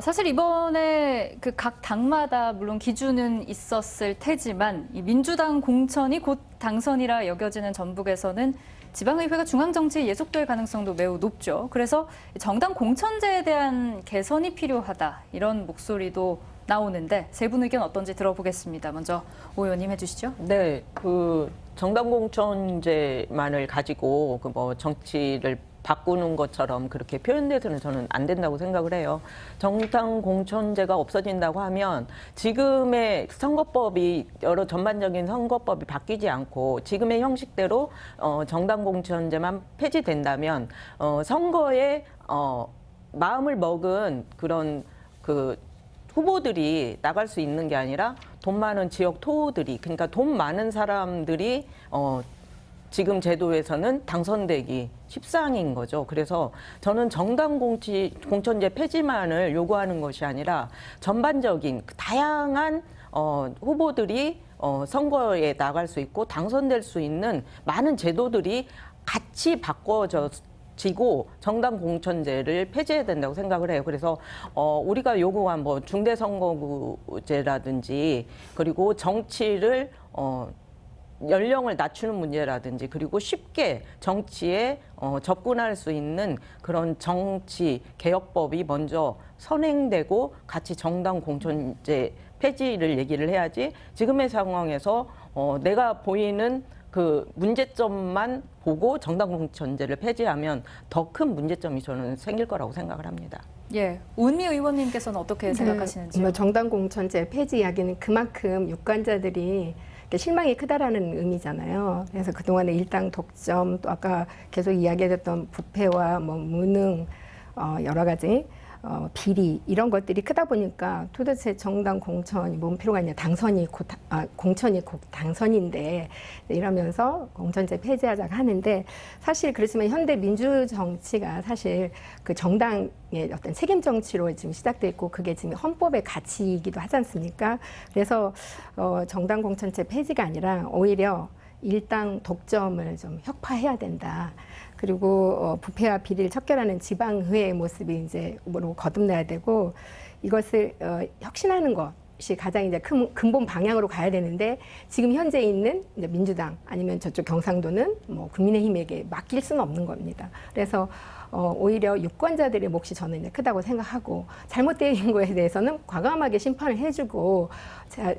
사실 이번에 그 각 당마다 물론 기준은 있었을 테지만 이 민주당 공천이 곧 당선이라 여겨지는 전북에서는 지방의회가 중앙정치에 예속될 가능성도 매우 높죠. 그래서 정당 공천제에 대한 개선이 필요하다 이런 목소리도 나오는데 세 분 의견 어떤지 들어보겠습니다. 먼저 오 의원님 해주시죠. 네, 그 정당 공천제만을 가지고 그 뭐 정치를 바꾸는 것처럼 그렇게 표현돼서는 저는 안 된다고 생각을 해요. 정당 공천제가 없어진다고 하면 지금의 선거법이 여러 전반적인 선거법이 바뀌지 않고 지금의 형식대로 정당 공천제만 폐지된다면 선거에 마음을 먹은 그런 그 후보들이 나갈 수 있는 게 아니라 돈 많은 지역 토호들이, 그러니까 돈 많은 사람들이 지금 제도에서는 당선되기 십상인 거죠. 그래서 저는 정당 공천제 폐지만을 요구하는 것이 아니라 전반적인 다양한 후보들이 선거에 나갈 수 있고 당선될 수 있는 많은 제도들이 같이 바꿔지고 정당 공천제를 폐지해야 된다고 생각을 해요. 그래서 우리가 요구한 뭐 중대선거구제라든지 그리고 정치를 연령을 낮추는 문제라든지 그리고 쉽게 정치에 접근할 수 있는 그런 정치 개혁법이 먼저 선행되고 같이 정당 공천제 폐지를 얘기를 해야지 지금의 상황에서 내가 보이는 그 문제점만 보고 정당 공천제를 폐지하면 더 큰 문제점이 저는 생길 거라고 생각을 합니다. 예, 운미 의원님께서는 어떻게 생각하시는지요? 뭐 정당 공천제 폐지 이야기는 그만큼 유권자들이 실망이 크다라는 의미잖아요. 그래서 그동안의 일당 독점, 또 아까 계속 이야기해줬던 부패와 뭐 무능, 여러 가지 비리 이런 것들이 크다 보니까 도대체 정당 공천이 뭔 필요가 있냐, 공천이 곧 당선인데 이러면서 공천제 폐지하자고 하는데, 사실 그렇지만 현대 민주 정치가 사실 그 정당의 어떤 책임 정치로 지금 시작돼 있고 그게 지금 헌법의 가치이기도 하지 않습니까? 그래서 정당 공천제 폐지가 아니라 오히려 일당 독점을 좀 혁파해야 된다. 그리고 부패와 비리를 척결하는 지방의회의 모습이 이제 뭐로 거듭나야 되고, 이것을 혁신하는 것이 가장 이제 근본 방향으로 가야 되는데, 지금 현재 있는 이제 민주당 아니면 저쪽 경상도는 뭐 국민의힘에게 맡길 수는 없는 겁니다. 그래서 오히려 유권자들의 몫이 저는 이제 크다고 생각하고, 잘못된 거에 대해서는 과감하게 심판을 해주고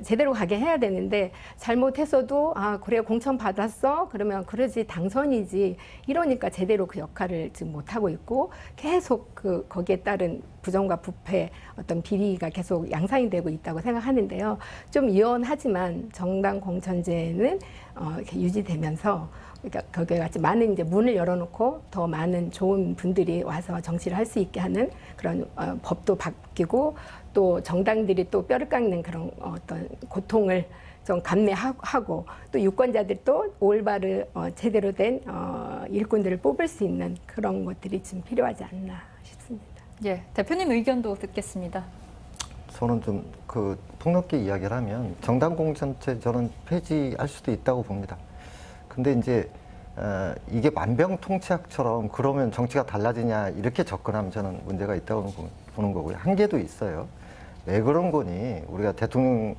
제대로 가게 해야 되는데, 잘못했어도 그래 공천 받았어 그러면 그러지 당선이지 이러니까 제대로 그 역할을 지금 못 하고 있고, 계속 거기에 따른 부정과 부패, 어떤 비리가 계속 양상이 되고 있다고 생각하는데요. 좀 유연하지만 정당 공천제는 이렇게 유지되면서, 그러니까 거기에 같이 많은 이제 문을 열어놓고 더 많은 좋은 분들이 와서 정치를 할 수 있게 하는 그런 법도 바뀌고, 또 정당들이 또 뼈를 깎는 그런 어떤 고통을 좀 감내하고, 또 유권자들도 올바르 제대로 된 일꾼들을 뽑을 수 있는 그런 것들이 좀 필요하지 않나 싶습니다. 예, 대표님 의견도 듣겠습니다. 저는 좀 그 폭넓게 이야기를 하면 정당 공천제 저는 폐지할 수도 있다고 봅니다. 근데 이제 이게 만병통치약처럼 그러면 정치가 달라지냐 이렇게 접근하면 저는 문제가 있다고 보는 거고요. 한계도 있어요. 왜 그런 거니? 우리가 대통령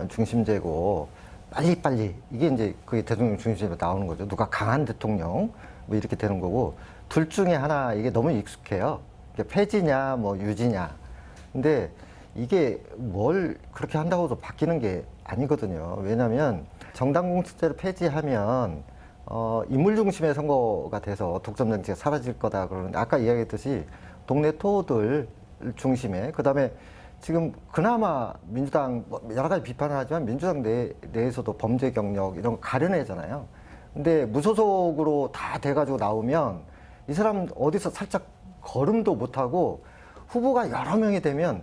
중심제고 빨리빨리 이게 이제 그게 대통령 중심제로 나오는 거죠. 누가 강한 대통령 뭐 이렇게 되는 거고, 둘 중에 하나 이게 너무 익숙해요. 폐지냐 뭐 유지냐. 근데 이게 뭘 그렇게 한다고 해서 바뀌는 게 아니거든요. 왜냐하면 정당 공천제를 폐지하면 인물 중심의 선거가 돼서 독점 정치가 사라질 거다 그러는데, 아까 이야기했듯이 동네 토호들 중심에, 그다음에 지금 그나마 민주당 여러 가지 비판을 하지만 민주당 내에서도 범죄 경력 이런 거 가려내잖아요. 근데 무소속으로 다 돼가지고 나오면 이 사람 어디서 살짝 걸음도 못하고 후보가 여러 명이 되면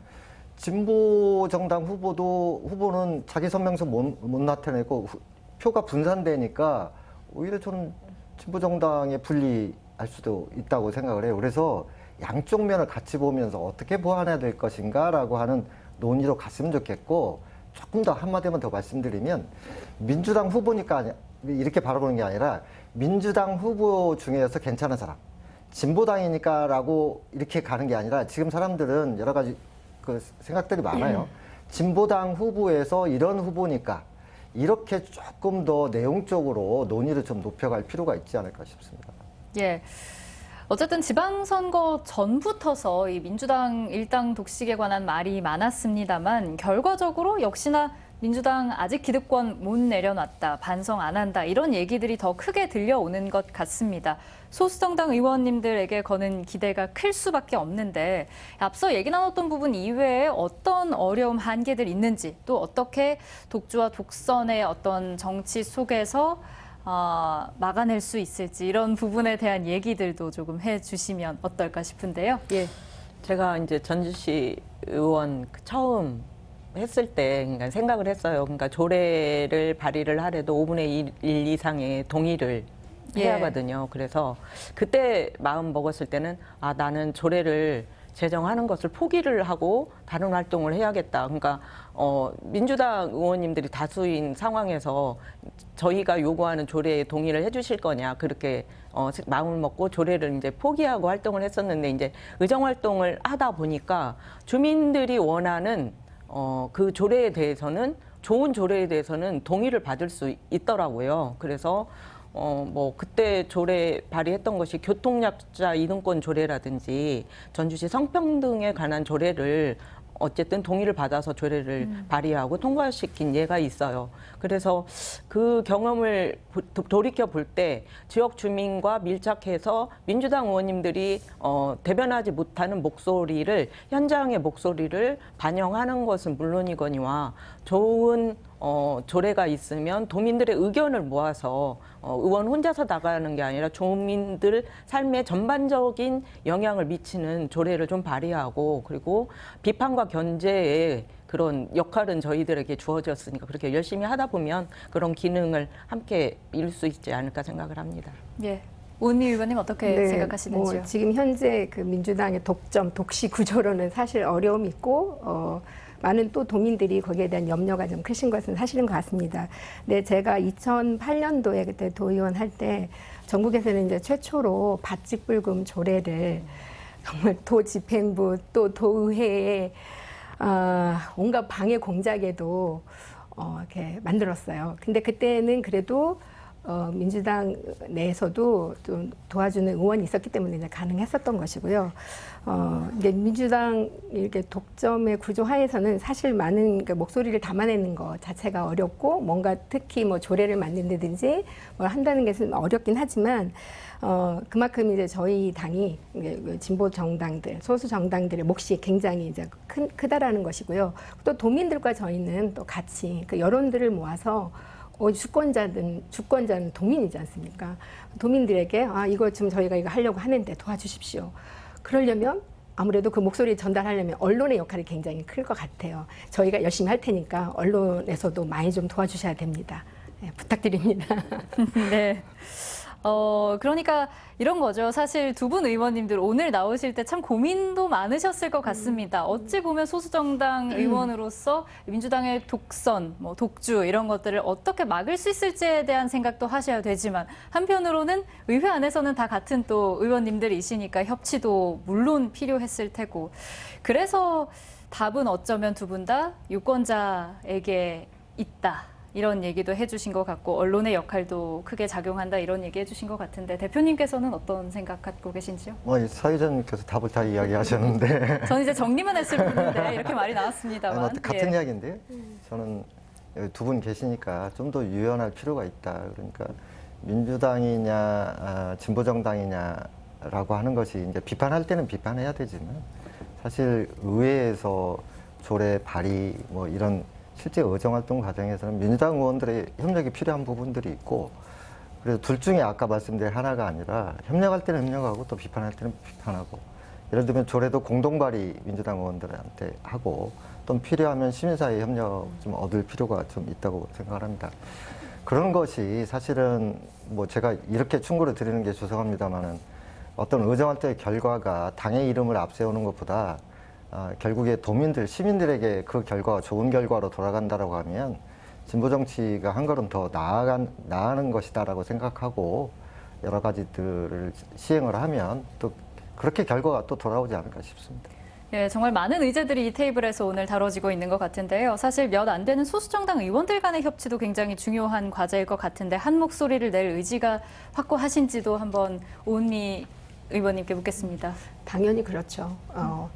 진보 정당 후보는 자기 선명성 못 나타내고 표가 분산되니까 오히려 저는 진보 정당에 불리할 수도 있다고 생각을 해요. 그래서 양쪽 면을 같이 보면서 어떻게 보완해야 될 것인가라고 하는 논의로 갔으면 좋겠고, 조금 더 한마디만 더 말씀드리면, 민주당 후보니까 이렇게 바라보는 게 아니라 민주당 후보 중에서 괜찮은 사람, 진보당이니까라고 이렇게 가는 게 아니라, 지금 사람들은 여러 가지 그 생각들이 많아요. 진보당 후보에서 이런 후보니까 이렇게 조금 더 내용적으로 논의를 좀 높여갈 필요가 있지 않을까 싶습니다. 예. 어쨌든 지방선거 전부터서 이 민주당 일당 독식에 관한 말이 많았습니다만 결과적으로 역시나 민주당 아직 기득권 못 내려놨다, 반성 안 한다 이런 얘기들이 더 크게 들려오는 것 같습니다. 소수정당 의원님들에게 거는 기대가 클 수밖에 없는데 앞서 얘기 나눴던 부분 이외에 어떤 어려움, 한계들 있는지 또 어떻게 독주와 독선의 어떤 정치 속에서 막아낼 수 있을지 이런 부분에 대한 얘기들도 조금 해주시면 어떨까 싶은데요. 예. 제가 이제 전주시 의원 처음 했을 때 그러니까 생각을 했어요. 그러니까 조례를 발의를 하래도 5분의 1 이상의 동의를 해야 하거든요. 그래서 그때 마음 먹었을 때는 나는 조례를 제정하는 것을 포기를 하고 다른 활동을 해야겠다. 그러니까 민주당 의원님들이 다수인 상황에서 저희가 요구하는 조례에 동의를 해주실 거냐 그렇게 마음을 먹고 조례를 이제 포기하고 활동을 했었는데 이제 의정 활동을 하다 보니까 주민들이 원하는 그 조례에 대해서는 좋은 조례에 대해서는 동의를 받을 수 있더라고요. 그래서 뭐 그때 조례 발의했던 것이 교통약자 이동권 조례라든지 전주시 성평등에 관한 조례를 어쨌든 동의를 받아서 조례를 발의하고 통과시킨 예가 있어요. 그래서 그 경험을 돌이켜 볼 때 지역 주민과 밀착해서 민주당 의원님들이 대변하지 못하는 목소리를 현장의 목소리를 반영하는 것은 물론이거니와 좋은 조례가 있으면 도민들의 의견을 모아서 의원 혼자서 나가는 게 아니라 주민들 삶에 전반적인 영향을 미치는 조례를 좀 발의하고 그리고 비판과 견제의 그런 역할은 저희들에게 주어졌으니까 그렇게 열심히 하다 보면 그런 기능을 함께 이룰 수 있지 않을까 생각을 합니다. 예. 오은미 의원님 어떻게 생각하시는지요? 뭐 지금 현재 그 민주당의 독점, 독시 구조로는 사실 어려움이 있고 많은 또 도민들이 거기에 대한 염려가 좀 크신 것은 사실인 것 같습니다. 근데 제가 2008년도에 그때 도의원 할 때 전국에서는 이제 최초로 밭집불금 조례를 정말 도집행부 또 도의회에 온갖 방해 공작에도 이렇게 만들었어요. 근데 그때는 그래도 민주당 내에서도 좀 도와주는 의원이 있었기 때문에 이제 가능했었던 것이고요. 이제 민주당 이렇게 독점의 구조 하에서는 사실 많은 그러니까 목소리를 담아내는 것 자체가 어렵고 뭔가 특히 뭐 조례를 만든다든지 뭘 한다는 것은 어렵긴 하지만 그만큼 이제 저희 당이 진보 정당들, 소수 정당들의 몫이 굉장히 이제 크다라는 것이고요. 또 도민들과 저희는 또 같이 그 여론들을 모아서 주권자는 도민이지 않습니까? 도민들에게 이거 지금 저희가 이거 하려고 하는데 도와주십시오. 그러려면 아무래도 그 목소리 전달하려면 언론의 역할이 굉장히 클 것 같아요. 저희가 열심히 할 테니까 언론에서도 많이 좀 도와주셔야 됩니다. 네, 부탁드립니다. 네. 그러니까 이런 거죠. 사실 두 분 의원님들 오늘 나오실 때 참 고민도 많으셨을 것 같습니다. 어찌 보면 소수정당 의원으로서 민주당의 독선, 뭐 독주 이런 것들을 어떻게 막을 수 있을지에 대한 생각도 하셔야 되지만 한편으로는 의회 안에서는 다 같은 또 의원님들이시니까 협치도 물론 필요했을 테고 그래서 답은 어쩌면 두 분 다 유권자에게 있다. 이런 얘기도 해주신 것 같고 언론의 역할도 크게 작용한다 이런 얘기 해주신 것 같은데 대표님께서는 어떤 생각 갖고 계신지요? 사회자님께서 답을 다 이야기하셨는데 저는 이제 정리만 했을 뿐인데 이렇게 말이 나왔습니다만 아니, 같은 이야기인데요. 저는 두 분 계시니까 좀 더 유연할 필요가 있다. 그러니까 민주당이냐 진보정당이냐라고 하는 것이 이제 비판할 때는 비판해야 되지만 사실 의회에서 조례 발의 뭐 이런 실제 의정활동 과정에서는 민주당 의원들의 협력이 필요한 부분들이 있고 그래서 둘 중에 아까 말씀드린 하나가 아니라 협력할 때는 협력하고 또 비판할 때는 비판하고 예를 들면 조례도 공동 발의 민주당 의원들한테 하고 또 필요하면 시민사회 협력 좀 얻을 필요가 좀 있다고 생각을 합니다. 그런 것이 사실은 뭐 제가 이렇게 충고를 드리는 게 죄송합니다만은 어떤 의정활동의 결과가 당의 이름을 앞세우는 것보다 결국에 도민들, 시민들에게 그 결과가 좋은 결과로 돌아간다라고 하면 진보 정치가 한 걸음 더 나아가는 것이다라고 생각하고 여러 가지들을 시행을 하면 또 그렇게 결과가 또 돌아오지 않을까 싶습니다. 예, 정말 많은 의제들이 이 테이블에서 오늘 다뤄지고 있는 것 같은데요. 사실 몇 안 되는 소수정당 의원들 간의 협치도 굉장히 중요한 과제일 것 같은데 한 목소리를 낼 의지가 확고하신지도 한번 오은미 의원님께 묻겠습니다. 당연히 그렇죠.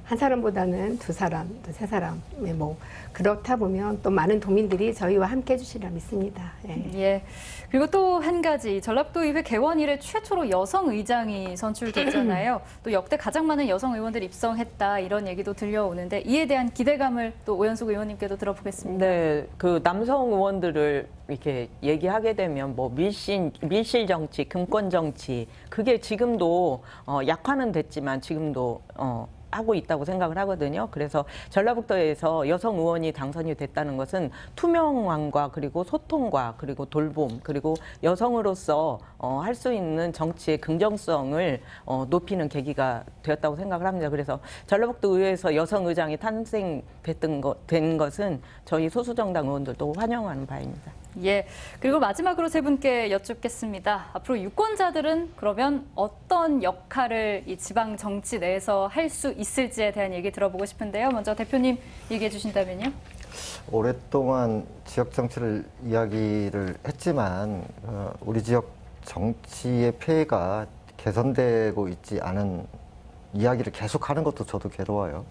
한 사람보다는 두 사람, 또 세 사람, 뭐 그렇다 보면 또 많은 도민들이 저희와 함께 해주시리라 믿습니다. 예. 예. 그리고 또 한 가지 전라북도 의회 개원 이래 최초로 여성 의장이 선출됐잖아요. 또 역대 가장 많은 여성 의원들이 입성했다 이런 얘기도 들려오는데 이에 대한 기대감을 또 오연숙 의원님께도 들어보겠습니다. 네, 그 남성 의원들을 이렇게 얘기하게 되면 뭐 밀실 정치, 금권 정치 그게 지금도 약화는 됐지만 지금도 하고 있다고 생각을 하거든요. 그래서 전라북도에서 여성 의원이 당선이 됐다는 것은 투명함과 그리고 소통과 그리고 돌봄 그리고 여성으로서 할 수 있는 정치의 긍정성을 높이는 계기가 되었다고 생각을 합니다. 그래서 전라북도 의회에서 여성 의장이 탄생된 것은 저희 소수정당 의원들도 환영하는 바입니다. 예. 그리고 마지막으로 세 분께 여쭙겠습니다. 앞으로 유권자들은 그러면 어떤 역할을 이 지방 정치 내에서 할 수 있을지에 대한 얘기 들어보고 싶은데요. 먼저 대표님 얘기해 주신다면요. 오랫동안 지역 정치를 이야기를 했지만 우리 지역 정치의 폐해가 개선되고 있지 않은 이야기를 계속하는 것도 저도 괴로워요.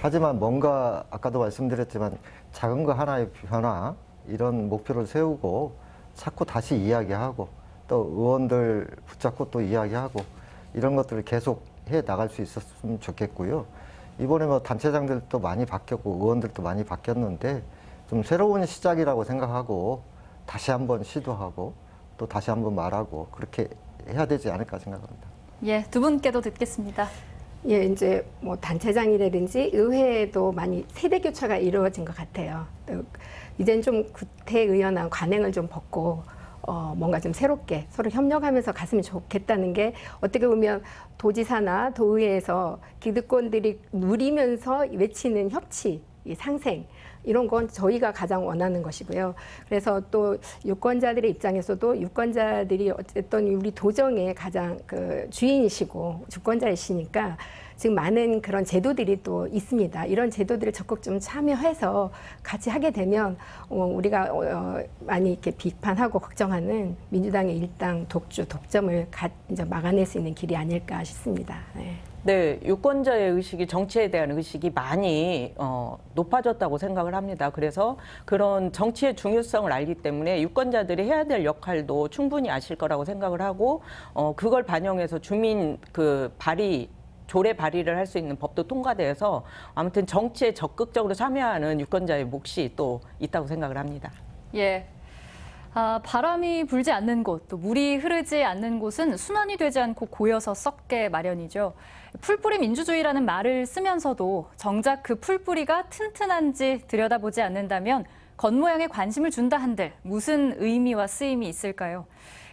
하지만 뭔가 아까도 말씀드렸지만 작은 거 하나의 변화 이런 목표를 세우고 자꾸 다시 이야기하고 또 의원들 붙잡고 또 이야기하고 이런 것들을 계속 해 나갈 수 있었으면 좋겠고요. 이번에 뭐 단체장들도 많이 바뀌었고 의원들도 많이 바뀌었는데 좀 새로운 시작이라고 생각하고 다시 한번 시도하고 또 다시 한번 말하고 그렇게 해야 되지 않을까 생각합니다. 예, 두 분께도 듣겠습니다. 예, 이제 뭐 단체장이라든지 의회에도 많이 세대 교체가 이루어진 것 같아요. 또 이제는 좀 구태의연한 관행을 좀 벗고 뭔가 좀 새롭게 서로 협력하면서 갔으면 좋겠다는 게 어떻게 보면 도지사나 도의회에서 기득권들이 누리면서 외치는 협치, 이 상생 이런 건 저희가 가장 원하는 것이고요. 그래서 또 유권자들의 입장에서도 유권자들이 어쨌든 우리 도정의 가장 그 주인이시고 주권자이시니까 지금 많은 그런 제도들이 또 있습니다. 이런 제도들을 적극 좀 참여해서 같이 하게 되면 우리가 많이 이렇게 비판하고 걱정하는 민주당의 일당 독주, 독점을 이제 막아낼 수 있는 길이 아닐까 싶습니다. 네. 네, 유권자의 의식이 정치에 대한 의식이 많이 높아졌다고 생각을 합니다. 그래서 그런 정치의 중요성을 알기 때문에 유권자들이 해야 될 역할도 충분히 아실 거라고 생각을 하고 그걸 반영해서 주민 조례 발의를 할 수 있는 법도 통과돼서 아무튼 정치에 적극적으로 참여하는 유권자의 몫이 또 있다고 생각을 합니다. 예. 바람이 불지 않는 곳, 또 물이 흐르지 않는 곳은 순환이 되지 않고 고여서 썩게 마련이죠. 풀뿌리 민주주의라는 말을 쓰면서도 정작 그 풀뿌리가 튼튼한지 들여다보지 않는다면 겉모양에 관심을 준다 한들 무슨 의미와 쓰임이 있을까요?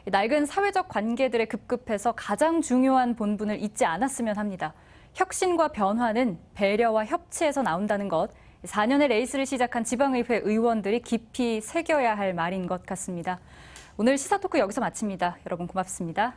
낡은 사회적 관계들에 급급해서 가장 중요한 본분을 잊지 않았으면 합니다. 혁신과 변화는 배려와 협치에서 나온다는 것, 4년의 레이스를 시작한 지방의회 의원들이 깊이 새겨야 할 말인 것 같습니다. 오늘 시사토크 여기서 마칩니다. 여러분 고맙습니다.